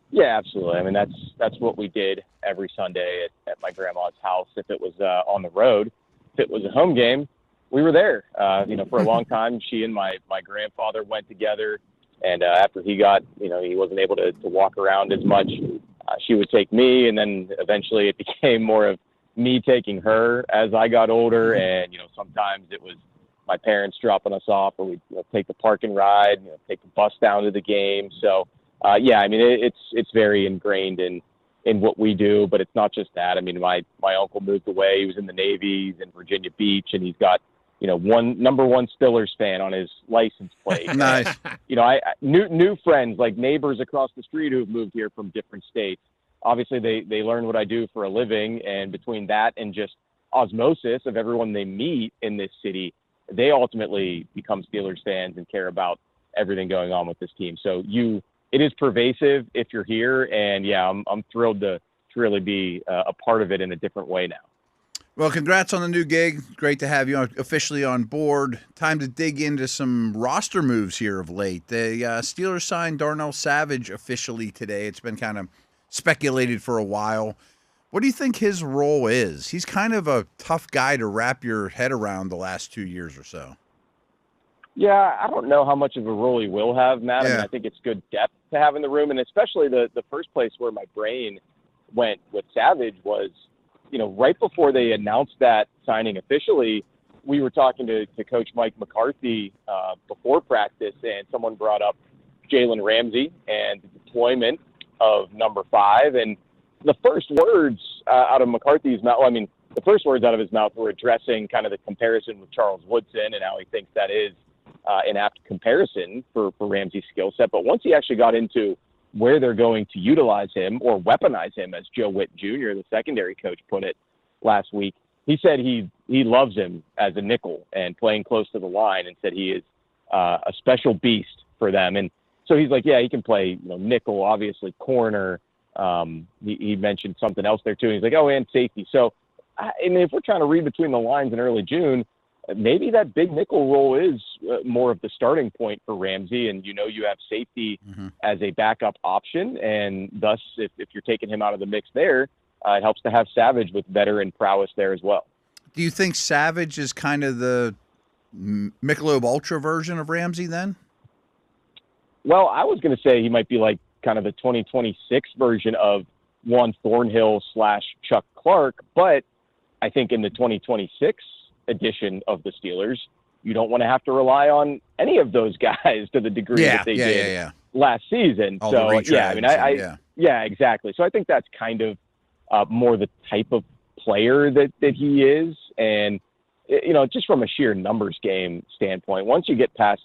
Yeah, absolutely. I mean, that's what we did every Sunday at my grandma's house. If it was on the road, if it was a home game, we were there. For a long time, she and my grandfather went together. And after he got, he wasn't able to walk around as much, she would take me. And then eventually it became more of me taking her as I got older. And, sometimes it was my parents dropping us off, or we'd take the park and ride, take the bus down to the game. So, it's very ingrained in what we do, but it's not just that. I mean, my uncle moved away. He was in the Navy. He's in Virginia Beach, and he's got, number one Steelers fan on his license plate. Nice. I new friends, like neighbors across the street who've moved here from different states. Obviously, they learn what I do for a living, and between that and just osmosis of everyone they meet in this city, they ultimately become Steelers fans and care about everything going on with this team. So it is pervasive if you're here, and yeah, I'm thrilled to really be a part of it in a different way now. Well, congrats on the new gig. Great to have you officially on board. Time to dig into some roster moves here of late. The Steelers signed Darnell Savage officially today. It's been kind of speculated for a while. What do you think his role is? He's kind of a tough guy to wrap your head around the last 2 years or so. Yeah, I don't know how much of a role he will have, Matt. Yeah. I mean, I think it's good depth to have in the room, and especially the first place where my brain went with Savage was, right before they announced that signing officially, we were talking to Coach Mike McCarthy before practice, and someone brought up Jalen Ramsey and the deployment of number 5, and the first words out of McCarthy's mouth, the first words out of his mouth were addressing kind of the comparison with Charles Woodson and how he thinks that is an apt comparison for Ramsey's skill set. But once he actually got into where they're going to utilize him or weaponize him, as Joe Witt Jr., the secondary coach, put it last week, he said he loves him as a nickel and playing close to the line, and said he is a special beast for them. And so he's like, yeah, he can play nickel, obviously corner. He mentioned something else there too. He's like, oh, and safety. So And if we're trying to read between the lines in early June, maybe that big nickel role is more of the starting point for Ramsey. And, you have safety as a backup option. And thus, if you're taking him out of the mix there, it helps to have Savage with veteran prowess there as well. Do you think Savage is kind of the Michelob Ultra version of Ramsey then? Well, I was going to say he might be like kind of the 2026 version of Juan Thornhill / Chuck Clark, but I think in the 2026 edition of the Steelers, you don't want to have to rely on any of those guys to the degree that they did last season. All so yeah, exactly. So I think that's kind of more the type of player that he is. And, just from a sheer numbers game standpoint, once you get past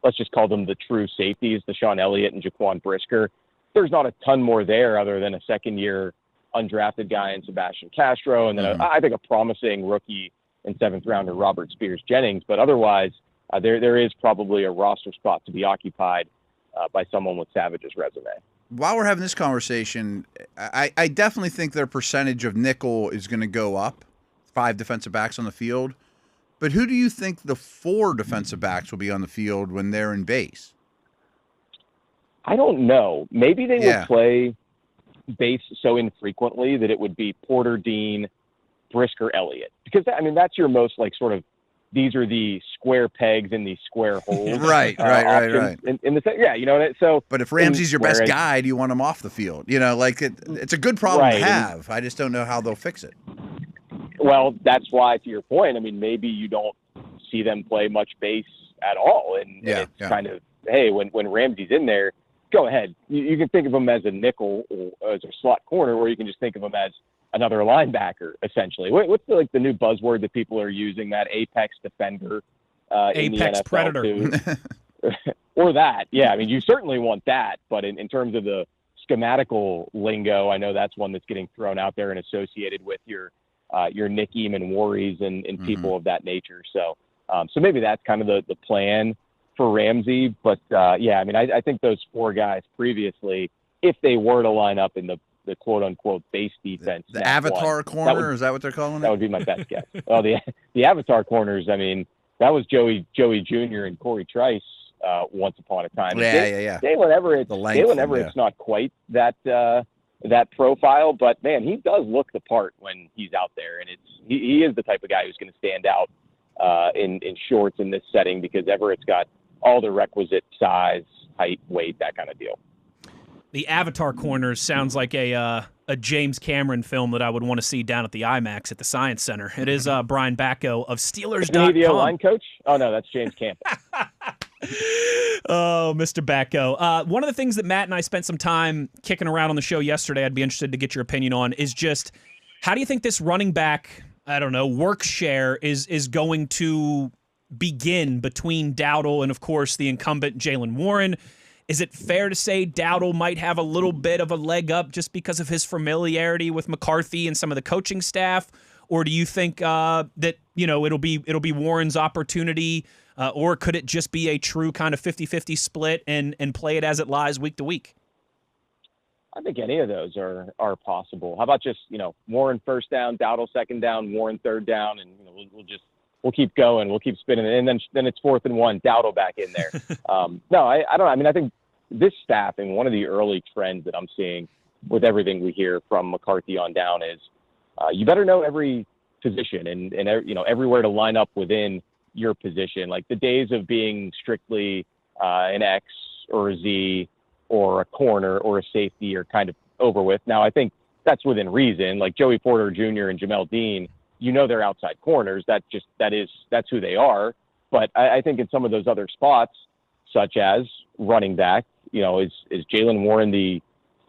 let's just call them the true safeties, the Sean Elliott and Jaquan Brisker, there's not a ton more there other than a second-year undrafted guy in Sebastian Castro, and then I think a promising rookie and 7th rounder Robert Spears-Jennings. But otherwise, there is probably a roster spot to be occupied by someone with Savage's resume. While we're having this conversation, I definitely think their percentage of nickel is going to go up, 5 defensive backs on the field. But who do you think the 4 defensive backs will be on the field when they're in base? I don't know. Maybe they will play base so infrequently that it would be Porter, Dean, Brisker, Elliott. Because, that's your most, sort of, these are the square pegs in the square holes. Right. In the so. But if Ramsey's your best guy, do you want him off the field? It's a good problem to have. I just don't know how they'll fix it. Well, that's why, to your point, maybe you don't see them play much base at all. And it's kind of, hey, when Ramsey's in there, go ahead. You can think of him as a nickel or as a slot corner, or you can just think of him as another linebacker, essentially. What's the new buzzword that people are using, that apex defender in Apex the NFL predator. too? Or that. Yeah, you certainly want that. But in terms of the schematical lingo, I know that's one that's getting thrown out there and associated with your Nick Eamon worries and people of that nature. So maybe that's kind of the plan for Ramsey. But I think those 4 guys previously, if they were to line up in the quote unquote base defense, the avatar corner, is that what they're calling it? That would be my best guess. Well, the avatar corners, that was Joey Jr. and Corey Trice once upon a time. Jalen Everett's not quite that profile, but man, he does look the part when he's out there, and he is the type of guy who's going to stand out in shorts in this setting, because Everett's got all the requisite size, height, weight, that kind of deal. The Avatar Corners sounds like a James Cameron film that I would want to see down at the IMAX at the Science Center. It is Brian Batko of Steelers.com. Is he the line coach? Oh no, that's James Camp. Oh, Mr. Batko. One of the things that Matt and I spent some time kicking around on the show yesterday, I'd be interested to get your opinion on, is just how do you think this running back, work share is going to begin between Dowdle and, of course, the incumbent Jaylen Warren? Is it fair to say Dowdle might have a little bit of a leg up just because of his familiarity with McCarthy and some of the coaching staff? Or do you think that it'll be Warren's opportunity, or could it just be a true kind of 50-50 split and play it as it lies week to week? I think any of those are possible. How about just Warren first down, Dowdle second down, Warren third down, and we'll keep going, we'll keep spinning it, and then it's 4th and 1, Dowdle back in there. No, I don't. I think this staff, and one of the early trends that I'm seeing with everything we hear from McCarthy on down is you better know every position and everywhere to line up within your position. Like the days of being strictly an X or a Z or a corner or a safety are kind of over with. Now, I think that's within reason. Like Joey Porter Jr. and Jamel Dean, they're outside corners. That's who they are. But I think in some of those other spots, such as running back, is Jaylen Warren the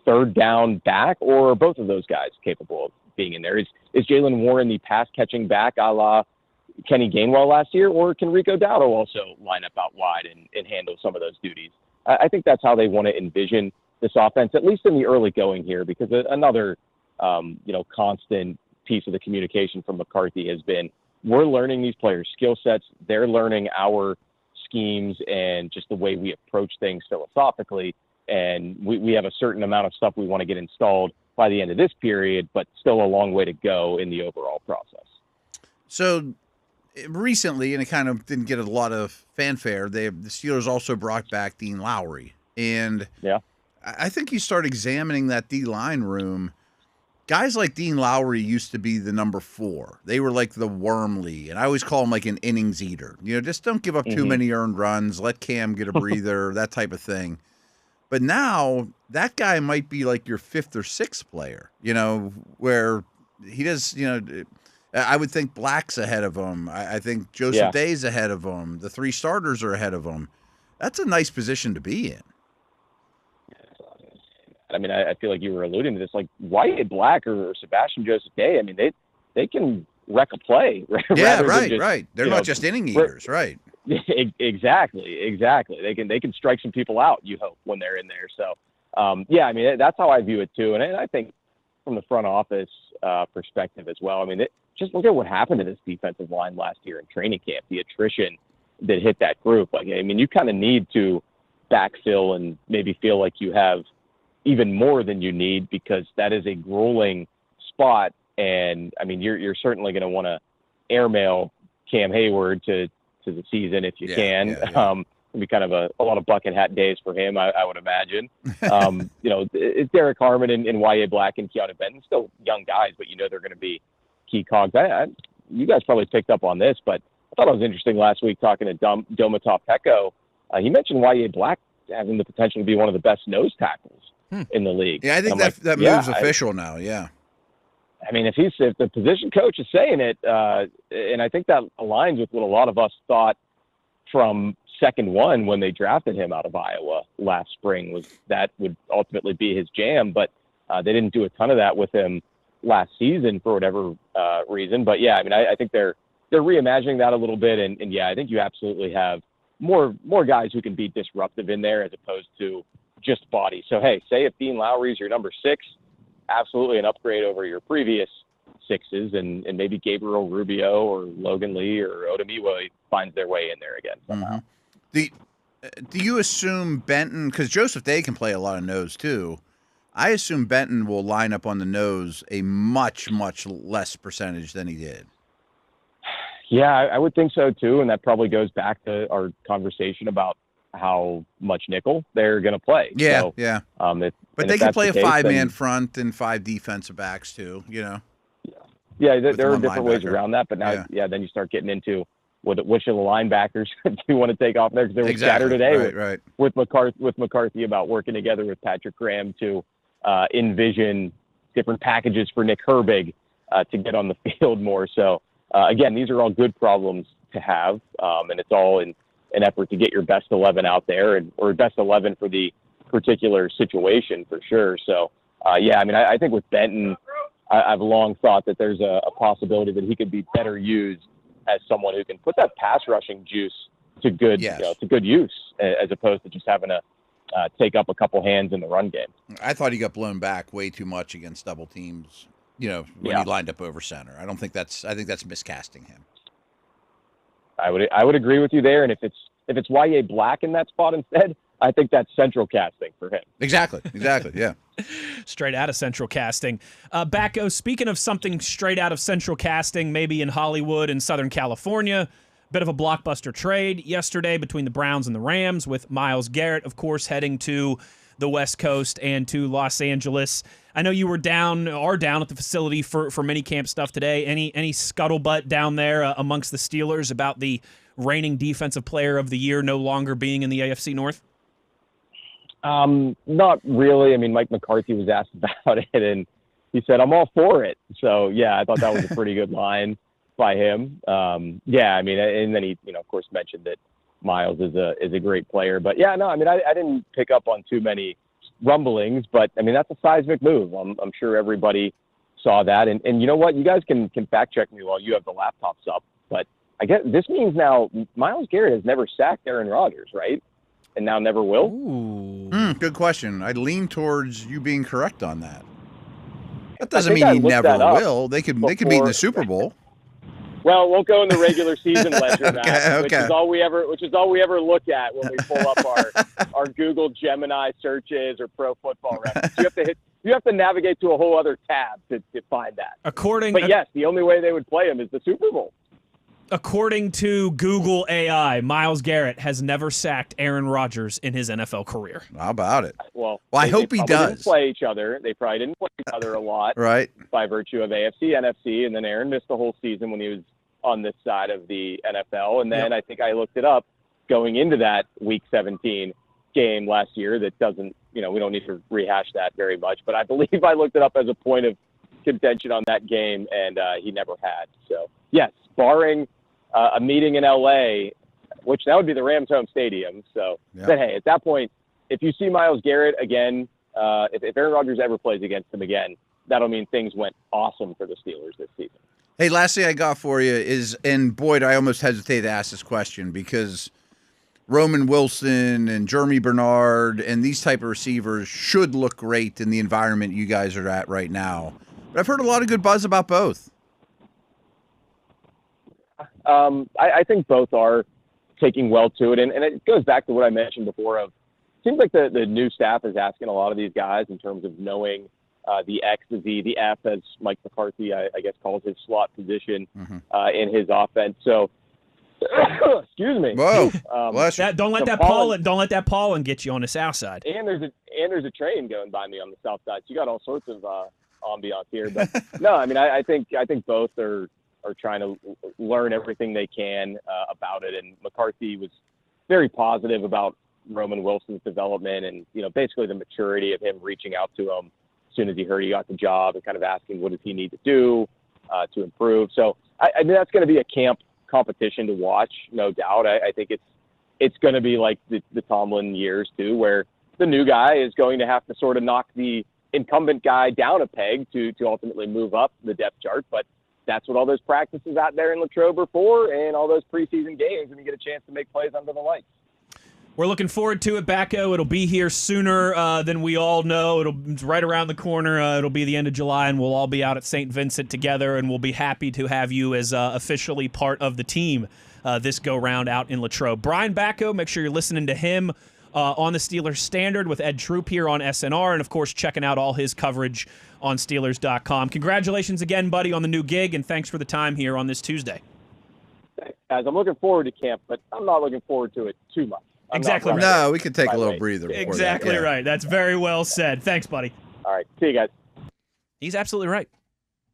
third down back, or are both of those guys capable of being in there? Is Jaylen Warren the pass catching back a la Kenny Gainwell last year, or can Rico Dowdle also line up out wide and handle some of those duties? I think that's how they want to envision this offense, at least in the early going here, because another constant piece of the communication from McCarthy has been, we're learning these players' skill sets. They're learning our schemes and just the way we approach things philosophically. And we have a certain amount of stuff we want to get installed by the end of this period, but still a long way to go in the overall process. So recently, and it kind of didn't get a lot of fanfare, the Steelers also brought back Dean Lowry. And yeah, I think you start examining that D-line room. Guys like Dean Lowry used to be the number 4. They were like the Wormley, and I always call him like an innings eater. Just don't give up too many earned runs. Let Cam get a breather, that type of thing. But now that guy might be like your 5th or 6th player, where he does, I would think Black's ahead of him. I think Joseph Day's ahead of him. The 3 starters are ahead of him. That's a nice position to be in. I mean, I feel like you were alluding to this, like Wyatt Black or Sebastian Joseph Day. I mean, they can wreck a play. Yeah, right. They're not just inning eaters, right? Exactly. They can strike some people out, you hope, when they're in there. So, I mean, that's how I view it too. And I think from the front office perspective as well. I mean, just look at what happened to this defensive line last year in training camp. The attrition that hit that group. Like, I mean, you kind of need to backfill and maybe feel like you have even more than you need, because that is a grueling spot. And I mean, you're certainly going to want to airmail Cam Hayward to the season if you can. It'll be kind of a lot of bucket hat days for him, I would imagine. It's Derek Harmon and Y.A. Black and Keanu Benton, still young guys, but they're going to be key cogs. You guys probably picked up on this, but I thought it was interesting last week talking to Domata Peko. He mentioned Y.A. Black having the potential to be one of the best nose tackles in the league. Yeah, I think that move's official now. Yeah. I mean, if the position coach is saying it, and I think that aligns with what a lot of us thought from second one when they drafted him out of Iowa last spring, was that would ultimately be his jam. But they didn't do a ton of that with him last season for whatever reason. But yeah, I mean, I think they're reimagining that a little bit, and I think you absolutely have more guys who can be disruptive in there as opposed to just body. So, hey, say if Dean Lowry's your number 6, absolutely an upgrade over your previous 6s, and maybe Gabriel Rubio or Logan Lee or Odemiwo finds their way in there again somehow. Do you assume Benton, because Joseph Day can play a lot of nose too, I assume Benton will line up on the nose a much, much less percentage than he did. Yeah, I would think so too, and that probably goes back to our conversation about how much nickel they're going to play. Yeah, so, yeah. But they can play a 5-man front and 5 defensive backs too, Yeah, there are different ways around that, but now, then you start getting into which of the linebackers do you want to take off there? Because there was chatter today with McCarthy about working together with Patrick Graham to envision different packages for Nick Herbig to get on the field more. So, again, these are all good problems to have, and it's all in an effort to get your best 11 out there, or best 11 for the particular situation for sure. So, I mean, I think with Benton, I've long thought that there's a possibility that he could be better used as someone who can put that pass rushing juice to good, to good use, as opposed to just having to take up a couple hands in the run game. I thought he got blown back way too much against double teams, when he lined up over center. I think that's miscasting him. I would agree with you there. And if it's Y.A. Black in that spot instead, I think that's central casting for him. Exactly. Yeah. Straight out of central casting. Batko, speaking of something straight out of central casting, maybe in Hollywood and Southern California, bit of a blockbuster trade yesterday between the Browns and the Rams, with Myles Garrett, of course, heading to the West Coast and to Los Angeles. I know you are down at the facility for minicamp stuff today. Any scuttlebutt down there amongst the Steelers about the reigning defensive player of the year no longer being in the AFC North? Not really. I mean, Mike McCarthy was asked about it, and he said, "I'm all for it." So, yeah, I thought that was a pretty good line by him. I mean, and then he, of course, mentioned that Myles is a great player. But, yeah, no, I mean, I didn't pick up on too many rumblings, but, I mean, that's a seismic move. I'm sure everybody saw that. And you know what? You guys can fact check me while you have the laptops up. But I guess this means now Myles Garrett has never sacked Aaron Rodgers, right? And now never will? Good question. I'd lean towards you being correct on that. That doesn't mean he never will. They could meet in the Super Bowl. Well, we'll go in the regular season ledger, Matt, which is all we ever look at when we pull up our Google Gemini searches or Pro Football Reference. you have to navigate to a whole other tab to find that. But yes, the only way they would play him is the Super Bowl. According to Google AI, Myles Garrett has never sacked Aaron Rodgers in his NFL career. How about it? Well, I hope he does. Didn't play each other. They probably didn't play each other a lot, right? By virtue of AFC, NFC, and then Aaron missed the whole season when he was on this side of the NFL. And then I think I looked it up going into that Week 17 game last year. That doesn't, we don't need to rehash that very much. But I believe I looked it up as a point of contention on that game, and he never had. So yes, barring a meeting in LA, which that would be the Rams' home stadium. So, But hey, at that point, if you see Myles Garrett again, if Aaron Rodgers ever plays against him again, that'll mean things went awesome for the Steelers this season. Hey, last thing I got for you is, and Boyd, I almost hesitate to ask this question because Roman Wilson and Jeremy Bernard and these type of receivers should look great in the environment you guys are at right now. But I've heard a lot of good buzz about both. I think both are taking well to it. And it goes back to what I mentioned before of, it seems like the new staff is asking a lot of these guys in terms of knowing the X, the Z, the F, as Mike McCarthy, I guess, calls his slot position in his offense. So, excuse me. Whoa! Don't let that pollen get you on the south side. And there's a train going by me on the south side. So you got all sorts of ambiance here. But no, I mean, I think both are trying to learn everything they can about it. And McCarthy was very positive about Roman Wilson's development and, basically the maturity of him reaching out to him as soon as he heard he got the job and kind of asking what does he need to do to improve. So I mean, that's going to be a camp competition to watch, no doubt. I think it's going to be like the Tomlin years too, where the new guy is going to have to sort of knock the incumbent guy down a peg to ultimately move up the depth chart. But that's what all those practices out there in Latrobe are for, and all those preseason games when you get a chance to make plays under the lights. We're looking forward to it, Batko. It'll be here sooner than we all know. It's right around the corner. It'll be the end of July, and we'll all be out at St. Vincent together, and we'll be happy to have you as officially part of the team this go-round out in Latrobe. Brian Batko, make sure you're listening to him on the Steelers Standard with Ed Troop here on SNR, and, of course, checking out all his coverage on Steelers.com. Congratulations again, buddy, on the new gig, and thanks for the time here on this Tuesday. Thanks, guys. I'm looking forward to camp, but I'm not looking forward to it too much. Exactly right. No, we could take a little breather. Exactly right. That's very well said. Thanks, buddy. All right. See you guys. He's absolutely right.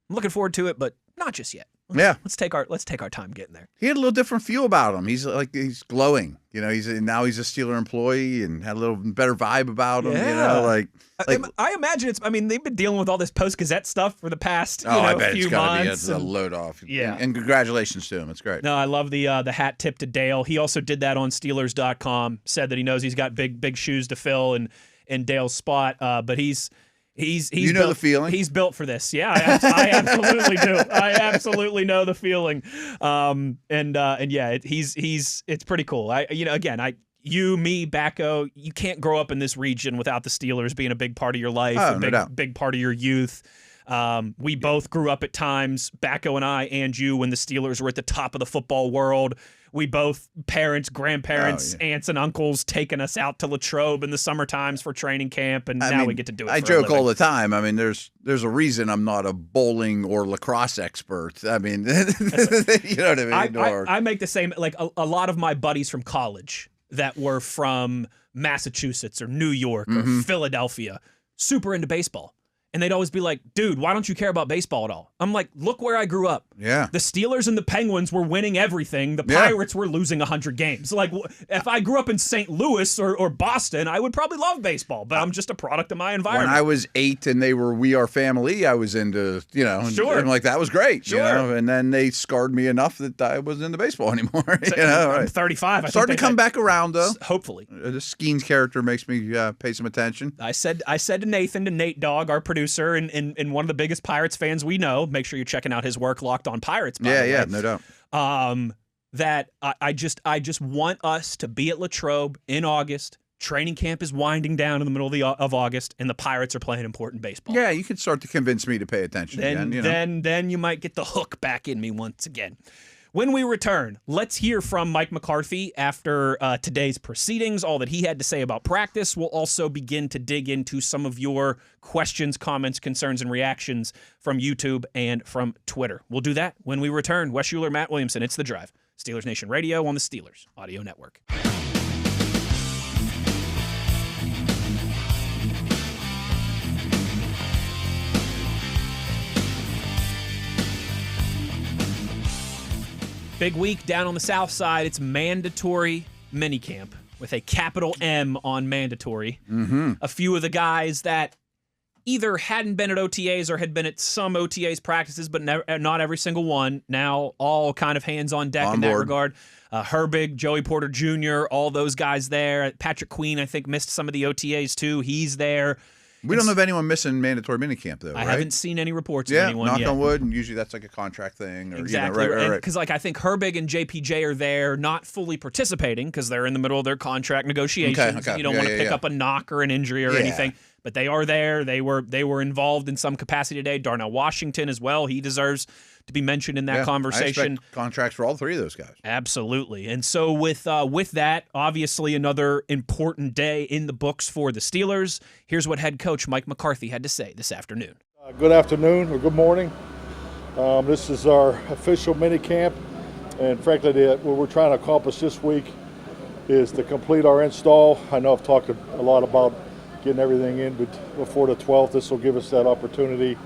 I'm looking forward to it, but not just yet. Let's take our time getting there. He had a little different feel about him. He's glowing. Now he's a Steeler employee and had a little better vibe about him. Yeah. I imagine they've been dealing with all this Post-Gazette stuff for the past I bet few it's gotta months. Be a load off. Yeah. And congratulations to him. It's great. No, I love the hat tip to Dale. He also did that on Steelers.com, said that he knows he's got big shoes to fill in Dale's spot, but he's the feeling. He's built for this. Yeah, I absolutely do. I absolutely know the feeling. It's pretty cool. You, me, Batko, you can't grow up in this region without the Steelers being a big part of your life, big part of your youth. We both grew up at times, Batko and I and you, when the Steelers were at the top of the football world. We both, parents, grandparents, aunts, and uncles, taking us out to Latrobe in the summer times for training camp, and now we get to do it. I joke all the time. I mean, there's a reason I'm not a bowling or lacrosse expert. I mean, you know what I mean? I make the same. Like a lot of my buddies from college that were from Massachusetts or New York or Philadelphia, super into baseball. And they'd always be like, dude, why don't you care about baseball at all? I'm like, look where I grew up. Yeah. The Steelers and the Penguins were winning everything. The Pirates were losing 100 games. Like, if I grew up in St. Louis or Boston, I would probably love baseball, but I'm just a product of my environment. When I was 8 and they were We Are Family, I was into, Sure. and like, that was great. Sure. And then they scarred me enough that I wasn't into baseball anymore. I'm 35. Starting to come back around, though. Hopefully. The Skeens character makes me pay some attention. I said to Nate Dogg, our producer, and one of the biggest Pirates fans we know. Make sure you're checking out his work, Locked On Pirates. By the way. Yeah, no doubt. That I just want us to be at Latrobe in August. Training camp is winding down in the middle of August, and the Pirates are playing important baseball. Yeah, you can start to convince me to pay attention again. Then you might get the hook back in me once again. When we return, let's hear from Mike McCarthy after today's proceedings, all that he had to say about practice. We'll also begin to dig into some of your questions, comments, concerns, and reactions from YouTube and from Twitter. We'll do that when we return. Wes Uhler, Matt Williamson, It's The Drive. Steelers Nation Radio on the Steelers Audio Network. Big week down on the south side. It's mandatory minicamp with a capital M on mandatory. Mm-hmm. A few of the guys that either hadn't been at OTAs or had been at some OTAs practices, but not every single one. Now all kind of hands on deck in that regard. Herbig, Joey Porter Jr., all those guys there. Patrick Queen, I think, missed some of the OTAs too. He's there. We don't have anyone missing mandatory minicamp, though, I right? haven't seen any reports of anyone knock yet. on wood, and usually that's like a contract thing. Or, exactly. Right. Because I think Herbig and JPJ are there not fully participating because they're in the middle of their contract negotiations. Okay. You don't want to pick up a knock or an injury or anything. But they are there. They were involved in some capacity today. Darnell Washington as well. He deserves to be mentioned in that conversation. I expect contracts for all three of those guys. Absolutely. And so with that, obviously another important day in the books for the Steelers. Here's what head coach Mike McCarthy had to say this afternoon. Good afternoon or good morning. This is our official minicamp. And frankly, what we're trying to accomplish this week is to complete our install. I know I've talked a lot about getting everything in before the 12th. This will give us that opportunity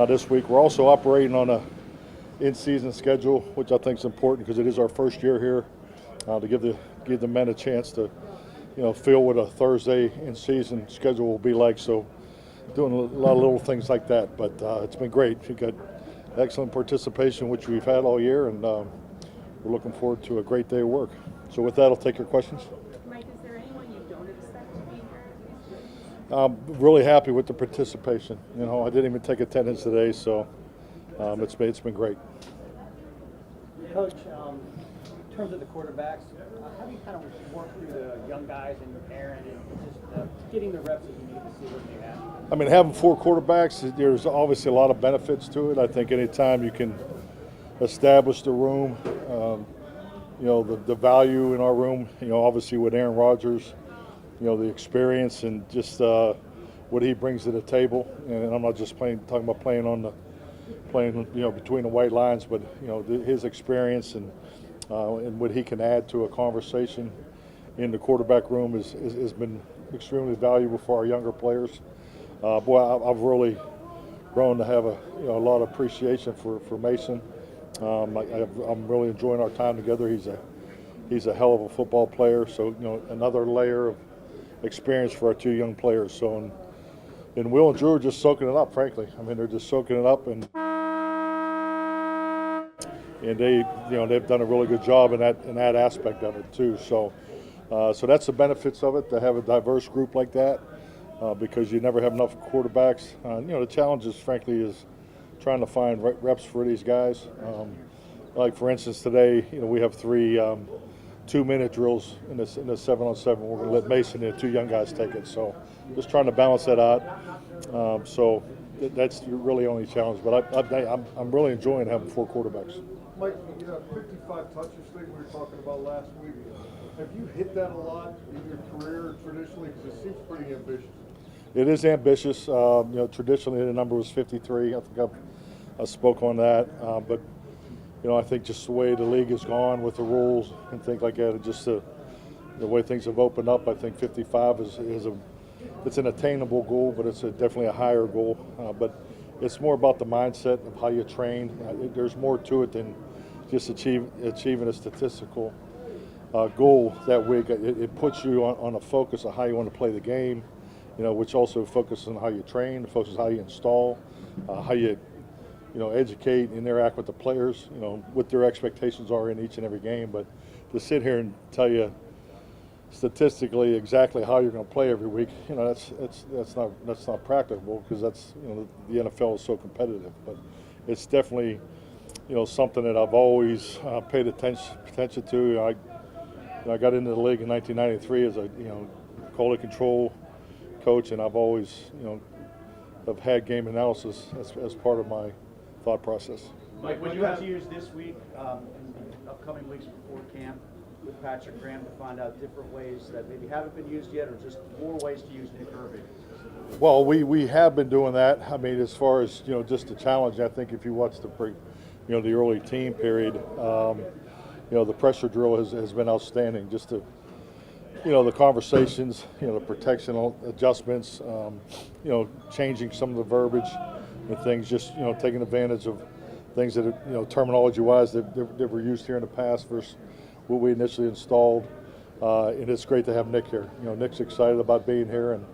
this week. We're also operating on a in-season schedule, which I think is important because it is our first year here, to give the men a chance to, feel what a Thursday in-season schedule will be like. So, doing a lot of little things like that. But it's been great. We got excellent participation, which we've had all year, and we're looking forward to a great day of work. So, with that, I'll take your questions. Mike, is there anyone you don't expect to be here? I'm really happy with the participation. I didn't even take attendance today, so it's been great. Coach, in terms of the quarterbacks, how do you kind of work through the young guys and Aaron and just getting the reps that you need to see what they have? I mean, having four quarterbacks, there's obviously a lot of benefits to it. I think anytime you can establish the room, the value in our room, obviously with Aaron Rodgers, the experience and just what he brings to the table. And I'm not just talking about playing between the white lines, but his experience and what he can add to a conversation in the quarterback room has been extremely valuable for our younger players. I've really grown to have a lot of appreciation for Mason. I'm really enjoying our time together. He's a hell of a football player. So another layer of experience for our two young players. So and Will and Drew are just soaking it up. Frankly, I mean they're just soaking it up and they've done a really good job in that aspect of it too. So that's the benefits of it, to have a diverse group like that, because you never have enough quarterbacks. The challenge frankly is trying to find reps for these guys. Like for instance today, we have three 2-minute drills in the 7-on-7. We're going to let Mason and the two young guys take it. So just trying to balance that out. So that's really only challenge. But I'm really enjoying having four quarterbacks. Mike, 55 touches thing we were talking about last week. Have you hit that a lot in your career traditionally? Because it seems pretty ambitious. It is ambitious. Traditionally the number was 53. I think I spoke on that. But I think just the way the league has gone with the rules and things like that, and just the way things have opened up, I think 55 it's an attainable goal, but it's definitely a higher goal. But it's more about the mindset of how you train. There's more to it than just achieving a statistical goal that week. It puts you on a focus of how you want to play the game, which also focuses on how you train, focuses on how you install, how you educate, interact with the players, what their expectations are in each and every game. But to sit here and tell you statistically exactly how you're going to play every week, that's not practicable, because that's the NFL is so competitive. But it's definitely something that I've always paid attention to. I got into the league in 1993 as a quality control coach, and I've always have had game analysis as part of my thought process. Mike, what you have to use this week, and upcoming weeks before camp with Patrick Graham to find out different ways that maybe haven't been used yet, or just more ways to use Nick Irving? Well, we have been doing that. I mean, as far as just the challenge, I think if you watch the early team period, the pressure drill has been outstanding. Just to the conversations, the protectional adjustments, changing some of the verbiage and things, just taking advantage of things that are, terminology-wise that were used here in the past versus what we initially installed. And it's great to have Nick here. Nick's excited about being here, and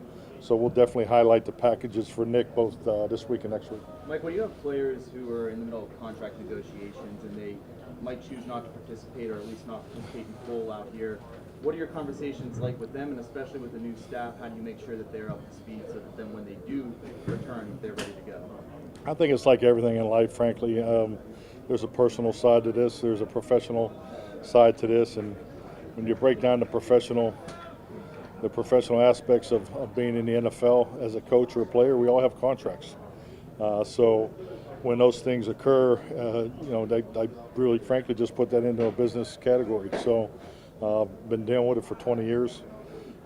so we'll definitely highlight the packages for Nick both this week and next week. Mike, when you have players who are in the middle of contract negotiations and they might choose not to participate or at least not participate in full out here, what are your conversations like with them, and especially with the new staff? How do you make sure that they're up to speed so that then when they do return, they're ready to go? I think it's like everything in life, frankly. There's a personal side to this. There's a professional side to this. And when you break down the professional aspects of being in the NFL as a coach or a player, we all have contracts. So when those things occur, I really, frankly, just put that into a business category. So been dealing with it for 20 years.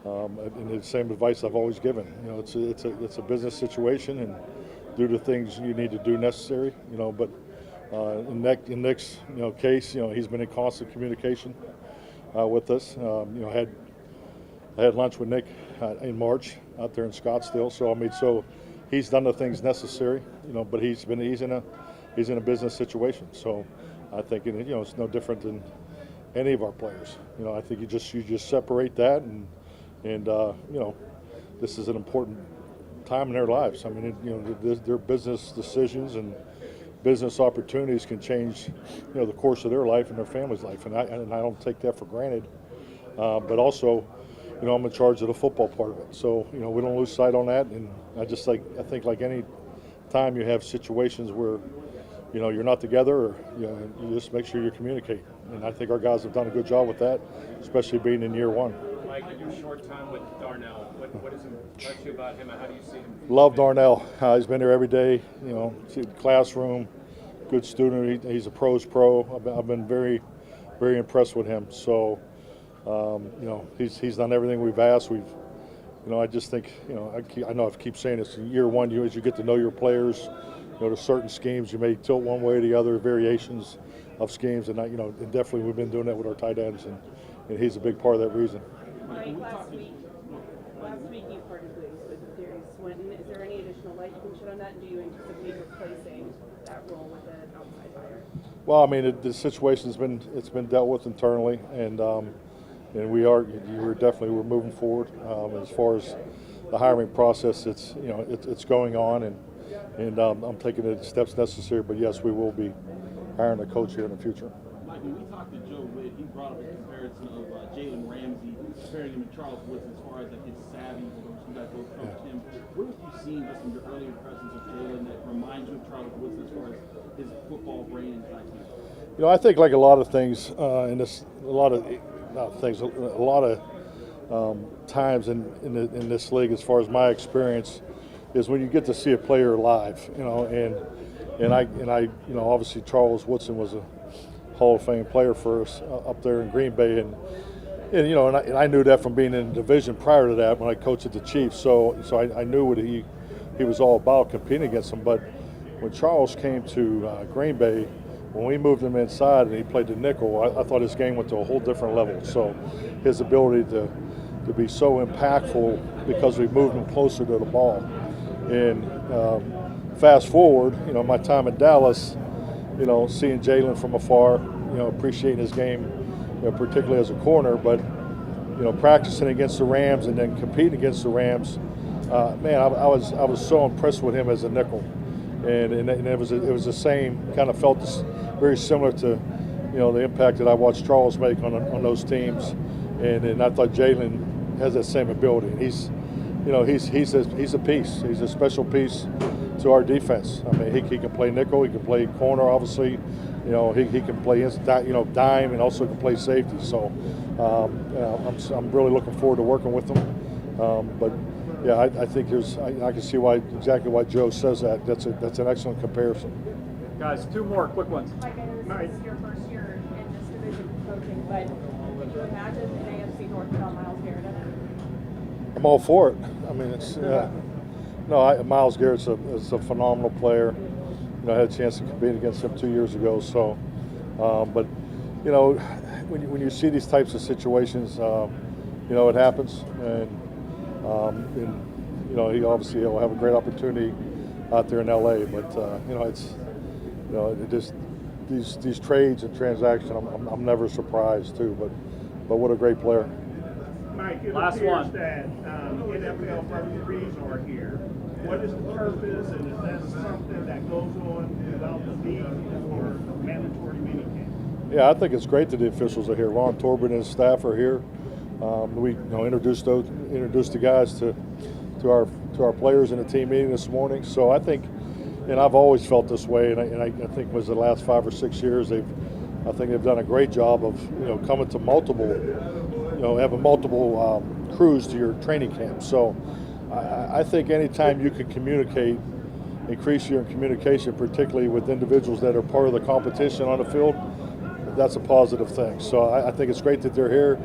And the same advice I've always given. It's a business situation, and do the things you need to do necessary. But in Nick's case, he's been in constant communication with us. I had lunch with Nick in March out there in Scottsdale. So he's done the things necessary. But he's in a business situation. So I think it's no different than any of our players. I think you just separate that, and this is an important time in their lives. I mean, their business decisions and business opportunities can change, the course of their life and their family's life, and I don't take that for granted. But also, I'm in charge of the football part of it, so we don't lose sight on that. And I think like any time you have situations where you're not together, or you just make sure you communicate. And I think our guys have done a good job with that, especially being in year one. Mike, in your short time with Darnell, what does impress you about him, and how do you see him? Love Darnell. He's been there every day. Classroom, good student. He's a pro's pro. I've been very, very impressed with him. So, he's done everything we've asked. I just think, I know I keep saying this. In year one, as you get to know your players, there's certain schemes you may tilt one way or the other, variations of schemes, and and definitely we've been doing that with our tight ends, and he's a big part of that reason. Mike, last week you parted ways with Darius Swinton. Is there any additional light you can shed on that, and do you anticipate replacing that role with an outside hire? Well, I mean, the situation's been dealt with internally, and we're moving forward. As far as the hiring process, it's going on, and I'm taking the steps necessary. But yes, we will be hiring a coach here in the future. Mike, when we talked to Joe Witt, he brought up a comparison of Jalen Ramsey, comparing him to Charles Woodson as far as his savvy. You guys both coached him. What have you seen just from your early impressions of Jalen that reminds you of Charles Woodson as far as his football brain and IQ? I think like a lot of things times in this league, as far as my experience, is when you get to see a player live, and I obviously Charles Woodson was a Hall of Fame player for us up there in Green Bay, and I knew that from being in the division prior to that when I coached at the Chiefs. So I knew what he was all about, competing against him. But when Charles came to Green Bay, when we moved him inside and he played the nickel, I thought his game went to a whole different level. So his ability to be so impactful because we moved him closer to the ball. And fast forward, my time in Dallas, seeing Jalen from afar, appreciating his game, particularly as a corner, but practicing against the Rams and then competing against the Rams, I was so impressed with him as a nickel, and it was the same kind of felt very similar to the impact that I watched Charles make on those teams, and I thought Jalen has that same ability. And he's a piece. He's a special piece to our defense. I mean, he can play nickel, he can play corner, obviously. He can play dime, and also can play safety. So I'm really looking forward to working with him. But yeah, I think I can see exactly why Joe says that. That's an excellent comparison. Guys, two more quick ones. Mike, I know this is your first year in this division. coaching, but could you imagine an AFC North without Myles Garrett in it? I'm all for it. I mean, it's Myles Garrett's a phenomenal player. I had a chance to compete against him 2 years ago. So, but when you see these types of situations, it happens, and he obviously will have a great opportunity out there in LA. But these trades and transactions, I'm never surprised too. But what a great player. Mike, it Last appears one. that NFL referees are here. What is the purpose, and is that something that goes on throughout the league or mandatory minicamp? Yeah, I think it's great that the officials are here. Ron Torbin and his staff are here. We introduced the guys to our players in a team meeting this morning. So I think, and I've always felt this way, and I think it was the last 5 or 6 years I think they've done a great job of coming to multiple, having multiple crews to your training camp. So I think anytime you can communicate, increase your communication, particularly with individuals that are part of the competition on the field, that's a positive thing. So I think it's great that they're here.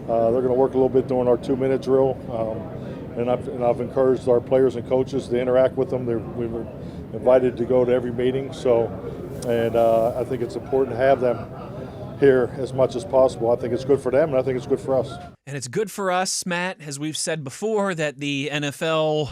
They're going to work a little bit during our 2-minute drill, and I've encouraged our players and coaches to interact with them. We were invited to go to every meeting. So, and I think it's important to have them here as much as possible. I think it's good for them, and I think it's good for us. And it's good for us, Matt, as we've said before, that the NFL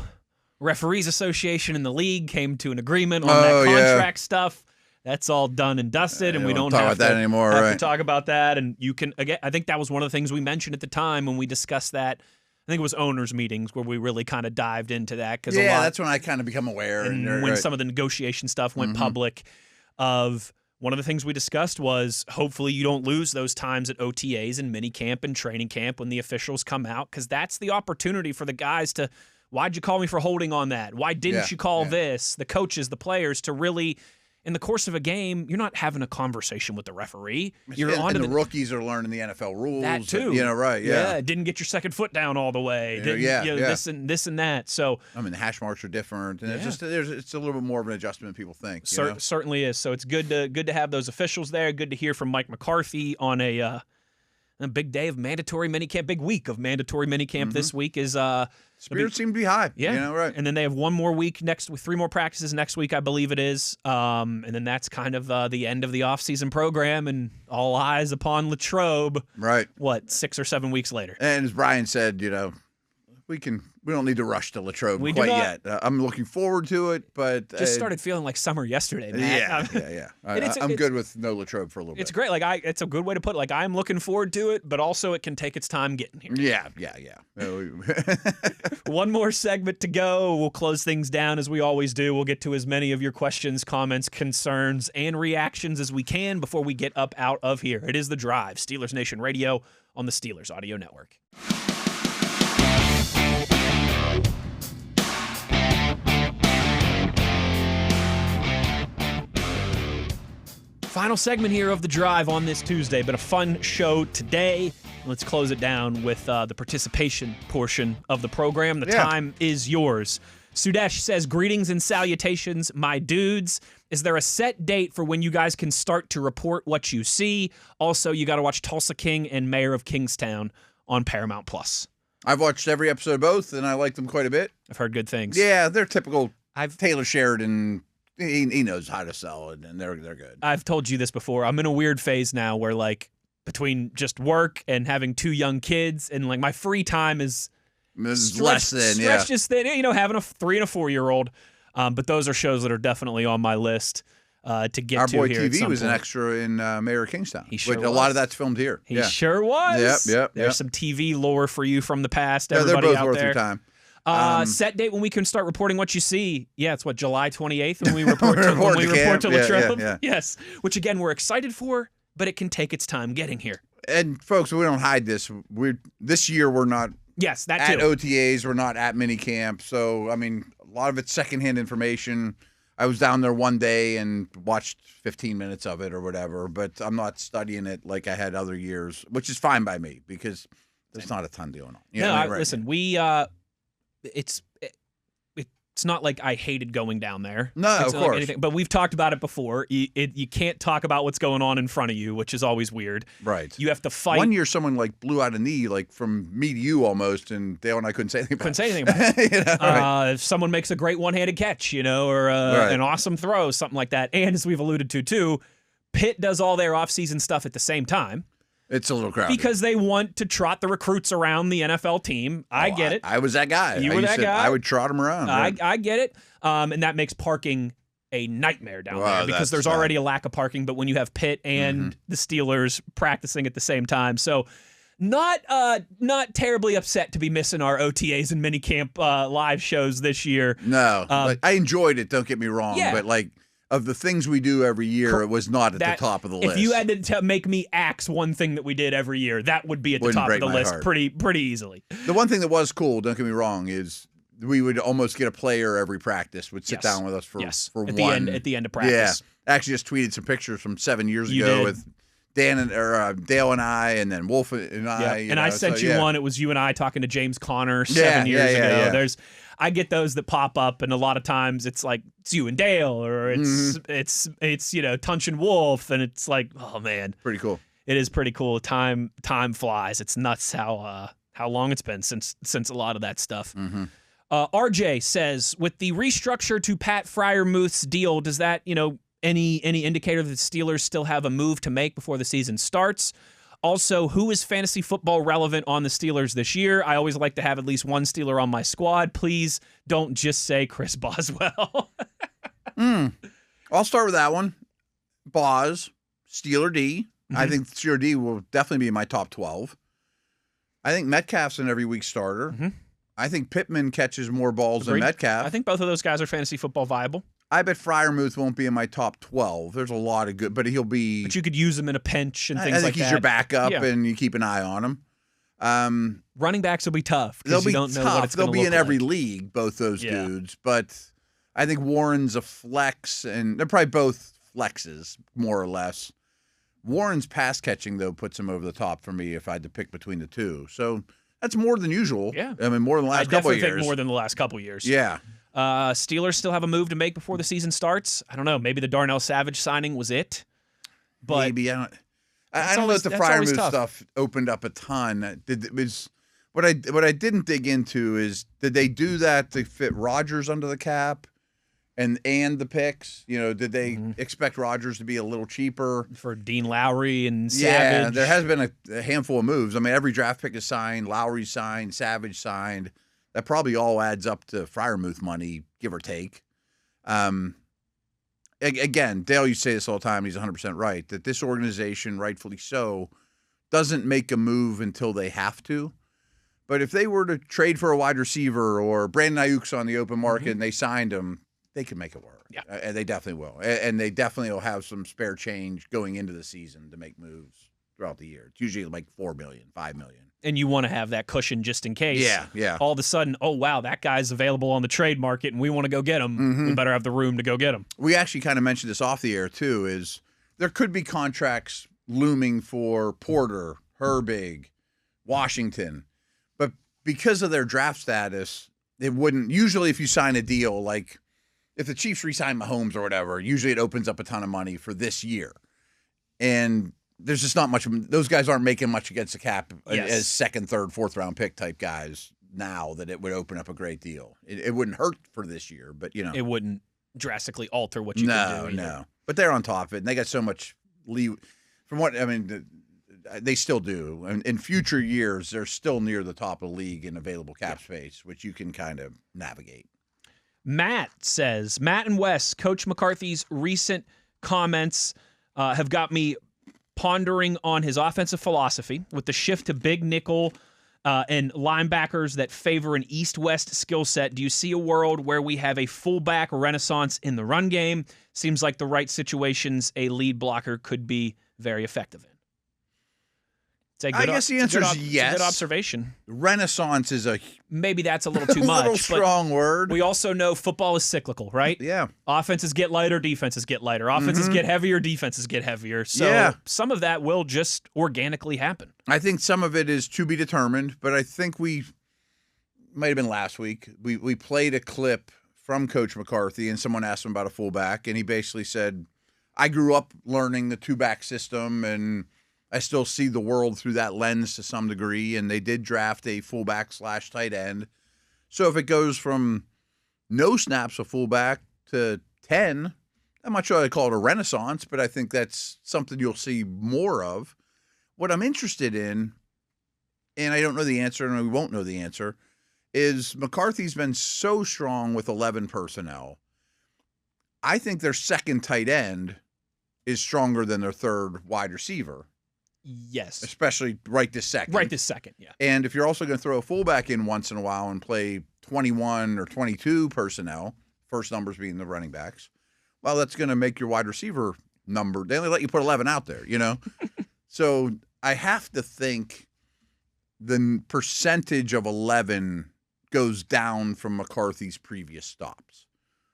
Referees Association and the league came to an agreement on that contract stuff. That's all done and dusted, and we don't talk have about that anymore, have right? to talk about that. And you can, again, I think that was one of the things we mentioned at the time when we discussed that. I think it was owners' meetings where we really kind of dived into that. That's when I kind of become aware. And when some of the negotiation stuff went public, of one of the things we discussed was hopefully you don't lose those times at OTAs and minicamp and training camp when the officials come out, because that's the opportunity for the guys to, why'd you call me for holding on that? Why didn't you call this? The coaches, the players, to really, in the course of a game, you're not having a conversation with the referee. You're on to the rookies are learning the NFL rules. That too. Right, yeah. Didn't get your second foot down all the way. This and that. So I mean, the hash marks are different, and it's a little bit more of an adjustment than people think. Certainly is. So it's good to have those officials there. Good to hear from Mike McCarthy on a big day of mandatory minicamp, big week of mandatory minicamp this week is spirits seem to be high. Yeah, right. And then they have one more week with 3 more practices next week, I believe it is. And then that's kind of the end of the offseason program, and all eyes upon Latrobe. Right. 6 or 7 weeks later. And as Brian said, we don't need to rush to Latrobe quite yet. I'm looking forward to it, but just started feeling like summer yesterday, Matt. Yeah. I'm good with no Latrobe for a little bit. It's great. It's a good way to put it. Like, I'm looking forward to it, but also it can take its time getting here. Yeah. One more segment to go. We'll close things down as we always do. We'll get to as many of your questions, comments, concerns, and reactions as we can before we get up out of here. It is The Drive, Steelers Nation Radio on the Steelers Audio Network. Final segment here of The Drive on this Tuesday, but a fun show today. Let's close it down with the participation portion of the program. The time is yours. Sudesh says, greetings and salutations, my dudes. Is there a set date for when you guys can start to report what you see? Also, you got to watch Tulsa King and Mayor of Kingstown on Paramount Plus. I've watched every episode of both, and I like them quite a bit. I've heard good things. Yeah, they're typical Taylor Sheridan. He knows how to sell it, and they're good. I've told you this before. I'm in a weird phase now where, like, between just work and having 2 young kids, and like my free time is less than stretched just thin. Having a 3 and a 4-year-old. But those are shows that are definitely on my list to get Our to boy here. TV was an extra in Mayor of Kingstown. He sure a was. lot of that's filmed here. He sure was. Yep. There's some TV lore for you from the past. Yeah, Everybody they're both out worth there. your time. Set date when we can start reporting what you see. Yeah, it's July 28th when we report to Latrobe. Yeah. Yes, which again we're excited for, but it can take its time getting here. And folks, we don't hide this. This year we're not. Yes, that at too. OTAs. We're not at minicamp. So I mean, a lot of it's secondhand information. I was down there one day and watched 15 minutes of it or whatever, but I'm not studying it like I had other years, which is fine by me because there's not a ton going on. Listen, we It's not like I hated going down there. No, It's of not like course. anything, but we've talked about it before. You can't talk about what's going on in front of you, which is always weird. Right. You have to fight. One year, someone like blew out a knee, like from me to you almost, and Dale and I couldn't say anything about it. Couldn't say anything about it. You know, right. If someone makes a great one-handed catch, or an awesome throw, something like that. And as we've alluded to, too, Pitt does all their off-season stuff at the same time. It's a little crowded. Because they want to trot the recruits around the NFL team. I get it. I was that guy. You were that guy. I would trot them around. Right? I get it. And that makes parking a nightmare down Wow, there because there's already a lack of parking. But when you have Pitt and the Steelers practicing at the same time, so not terribly upset to be missing our OTAs and minicamp live shows this year. No, I enjoyed it. Don't get me wrong, Yeah. but like of the things we do every year, it was not at the top of the list. If you had to make me axe one thing that we did every year, that would be at the Wouldn't top of break the my list heart. pretty easily. The one thing that was cool, don't get me wrong, is we would almost get a player every practice would sit down with us for at one. the end of practice. Yeah, actually just tweeted some pictures from 7 years You ago did. with Dale and I, and then Wolf and I. And I sent you one. It was you and I talking to James Conner 7 years ago. Yeah. I get those that pop up, and a lot of times it's like it's you and Dale, or it's Tunch and Wolf, and it's like, oh man, pretty cool. It is pretty cool. Time flies. It's nuts how long it's been since a lot of that stuff. RJ says, with the restructure to Pat Freiermuth's deal, does that any indicator that the Steelers still have a move to make before the season starts? Also, who is fantasy football relevant on the Steelers this year? I always like to have at least one Steeler on my squad. Please don't just say Chris Boswell. I'll start with that one. Boz, Steeler D. I think Steeler D will definitely be in my top 12. I think Metcalf's an every week starter. I think Pittman catches more balls than Metcalf. I think both of those guys are fantasy football viable. I bet Freiermuth won't be in my top 12. There's a lot of good, but he'll be. But you could use him in a pinch and things like that. I think he's your backup, and you keep an eye on him. Running backs will be tough. They'll be don't know what it's They'll be in like. every league, both those dudes. But I think Warren's a flex, and they're probably both flexes, more or less. Warren's pass catching, though, puts him over the top for me if I had to pick between the two. So that's more than usual. Yeah. I mean, more than the last couple of years. I definitely think more than the last couple of years. Yeah. Steelers still have a move to make before the season starts. I don't know. Maybe the Darnell Savage signing was it. But maybe I don't know if the Freiermuth stuff opened up a ton. What I didn't dig into is, did they do that to fit Rodgers under the cap and the picks? Did they expect Rodgers to be a little cheaper for Dean Lowry and Savage? Yeah, there has been a handful of moves. I mean, every draft pick is signed. Lowry signed. Savage signed. That probably all adds up to Freiermuth money, give or take. Again, Dale, you say this all the time. He's 100% right, that this organization, rightfully so, doesn't make a move until they have to. But if they were to trade for a wide receiver, or Brandon Ayuk's on the open market and they signed him, they can make it work. Yeah. And they definitely will. And they definitely will have some spare change going into the season to make moves throughout the year. It's usually like $4 million, $5 million. And you want to have that cushion just in case. Yeah. All of a sudden, oh, wow, that guy's available on the trade market and we want to go get him. We better have the room to go get him. We actually kind of mentioned this off the air, too, is there could be contracts looming for Porter, Herbig, Washington. But because of their draft status, it wouldn't. Usually if you sign a deal, like if the Chiefs re-sign Mahomes or whatever, usually it opens up a ton of money for this year. And there's just not much. Those guys aren't making much against the cap as second, third, fourth round pick type guys now, that it would open up a great deal. It wouldn't hurt for this year, but it wouldn't drastically alter what you can do. No. But they're on top of it, and they got so much leeway. From what I mean, they still do. And in future years, they're still near the top of the league in available cap space, which you can kind of navigate. Matt says, Matt and Wes, Coach McCarthy's recent comments have got me pondering on his offensive philosophy with the shift to big nickel and linebackers that favor an east-west skill set. Do you see a world where we have a fullback renaissance in the run game? Seems like the right situations a lead blocker could be very effective in. I guess the answer is yes. It's a good observation. Renaissance is maybe that's a little too much. A little strong word. We also know football is cyclical, right? Yeah. Offenses get lighter, defenses get lighter. Offenses get heavier, defenses get heavier. So some of that will just organically happen. I think some of it is to be determined, but I think might have been last week. We played a clip from Coach McCarthy, and someone asked him about a fullback, and he basically said, I grew up learning the two-back system, and I still see the world through that lens to some degree, and they did draft a fullback / tight end. So if it goes from no snaps of fullback to 10, I'm not sure I'd call it a renaissance, but I think that's something you'll see more of. What I'm interested in, and I don't know the answer, and we won't know the answer, is McCarthy's been so strong with 11 personnel. I think their second tight end is stronger than their third wide receiver. Yes. Especially right this second. Right this second, yeah. And if you're also going to throw a fullback in once in a while and play 21 or 22 personnel, first numbers being the running backs, well, that's going to make your wide receiver number. They only let you put 11 out there, you know? So I have to think the percentage of 11 goes down from McCarthy's previous stops.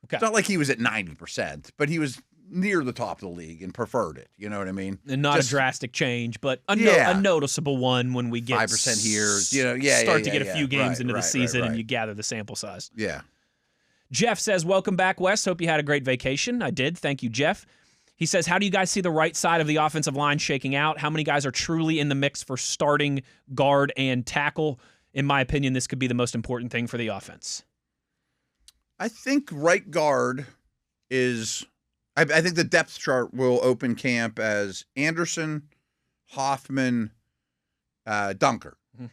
Okay. It's not like he was at 90%, but he was near the top of the league and preferred it. You know what I mean? And not a drastic change, but a noticeable one when we get 5% here. Start to get a few games into the season and you gather the sample size. Yeah. Jeff says, welcome back, Wes. Hope you had a great vacation. I did. Thank you, Jeff. He says, how do you guys see the right side of the offensive line shaking out? How many guys are truly in the mix for starting guard and tackle? In my opinion, this could be the most important thing for the offense. I think right guard is – I think the depth chart will open camp as Anderson, Hoffman, Dunker. Mm-hmm.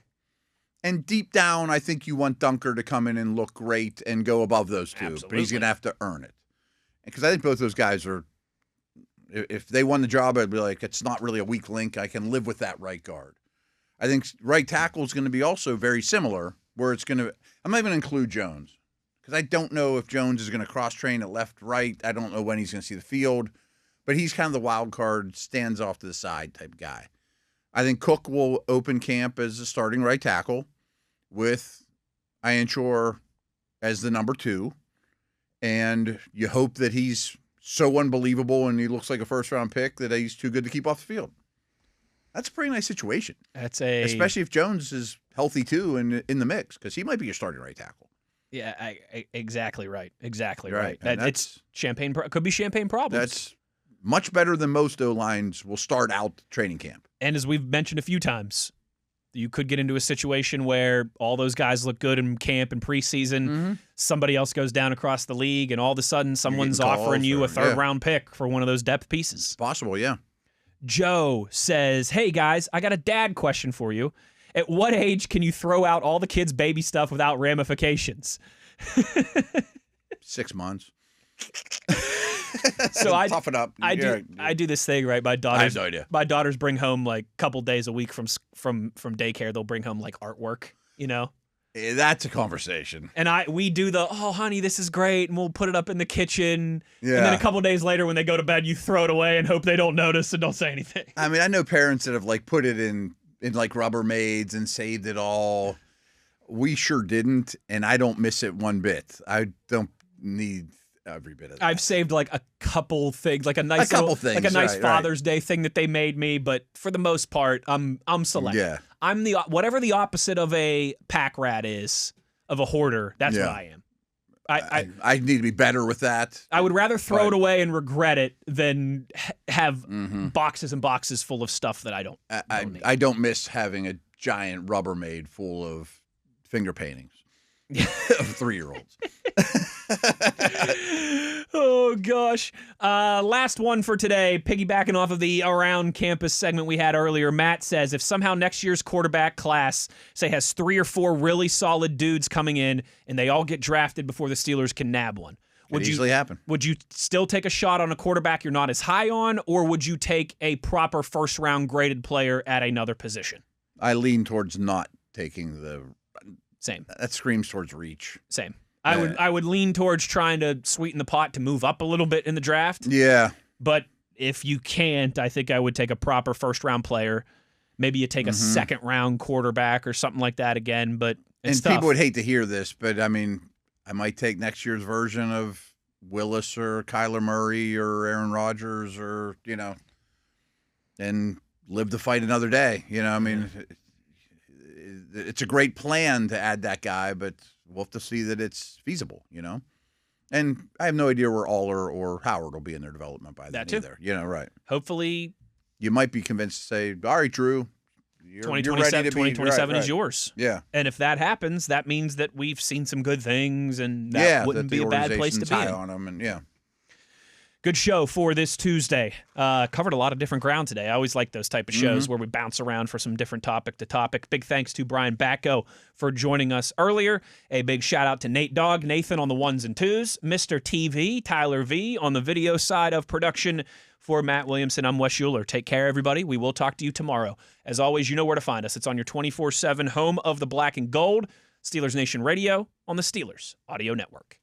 And deep down, I think you want Dunker to come in and look great and go above those two. Absolutely. But he's going to have to earn it. Because I think both those guys are – if they won the job, I'd be like, it's not really a weak link. I can live with that right guard. I think right tackle is going to be also very similar, where it's going to – I'm not even going to include Jones because I don't know if Jones is going to cross-train at left, right. I don't know when he's going to see the field. But he's kind of the wild card, stands off to the side type guy. I think Cook will open camp as a starting right tackle with Ianchor as the number 2. And you hope that he's so unbelievable and he looks like a first-round pick that he's too good to keep off the field. That's a pretty nice situation. Especially if Jones is healthy too and in the mix, because he might be your starting right tackle. Yeah, exactly right. Exactly right. It's champagne. Could be champagne problems. That's much better than most O-lines will start out training camp. And as we've mentioned a few times, you could get into a situation where all those guys look good in camp and preseason. Mm-hmm. Somebody else goes down across the league, and all of a sudden someone's offering you a third-round pick for one of those depth pieces. Possible, yeah. Joe says, hey, guys, I got a dad question for you. At what age can you throw out all the kids' baby stuff without ramifications? 6 months. So Tough it up. I do this thing, right? My daughters, I have no idea. My daughters bring home like a couple days a week from daycare. They'll bring home like artwork, you know? That's a conversation. And we do oh, honey, this is great, and we'll put it up in the kitchen. Yeah. And then a couple days later when they go to bed, you throw it away and hope they don't notice and don't say anything. I mean, I know parents that have like put it in like Rubbermaids and saved it all. We sure didn't, and I don't miss it one bit. I don't need every bit of that. I've saved like a couple things, like a nice Father's Day thing that they made me, but for the most part, I'm selective. Yeah. I'm whatever the opposite of a pack rat is, of a hoarder. That's what I am. I need to be better with that. I would rather throw it away and regret it than have boxes and boxes full of stuff that I don't need. I don't miss having a giant Rubbermaid full of finger paintings of 3-year-olds. Oh, gosh. Last one for today, piggybacking off of the Around Campus segment we had earlier. Matt says, if somehow next year's quarterback class, say, has 3 or 4 really solid dudes coming in and they all get drafted before the Steelers can nab one, would easily happen. Would you still take a shot on a quarterback you're not as high on, or would you take a proper first-round graded player at another position? I lean towards not taking the... Same. That screams towards reach. Same. I would lean towards trying to sweeten the pot to move up a little bit in the draft. Yeah. But if you can't, I think I would take a proper first-round player. Maybe you take a second-round quarterback or something like that again. But it's tough. People would hate to hear this, but, I mean, I might take next year's version of Willis or Kyler Murray or Aaron Rodgers or, you know, and live to fight another day. You know, I mean, it's a great plan to add that guy, but we'll have to see that it's feasible, you know? And I have no idea where Uhler or Howard will be in their development by then That too. either. You know, right. Hopefully, you might be convinced to say, all right, Drew, you're 2027, ready to be, 2027 right, is yours. Yeah. And if that happens, that means that we've seen some good things, and that wouldn't be a bad place to be high in. on them, and yeah. Good show for this Tuesday. Covered a lot of different ground today. I always like those type of shows where we bounce around for some different topic to topic. Big thanks to Brian Batko for joining us earlier. A big shout out to Nate Dogg, Nathan on the ones and twos, Mr. TV, Tyler V on the video side of production. For Matt Williamson, I'm Wes Uhler. Take care, everybody. We will talk to you tomorrow. As always, you know where to find us. It's on your 24/7 home of the black and gold, Steelers Nation Radio on the Steelers Audio Network.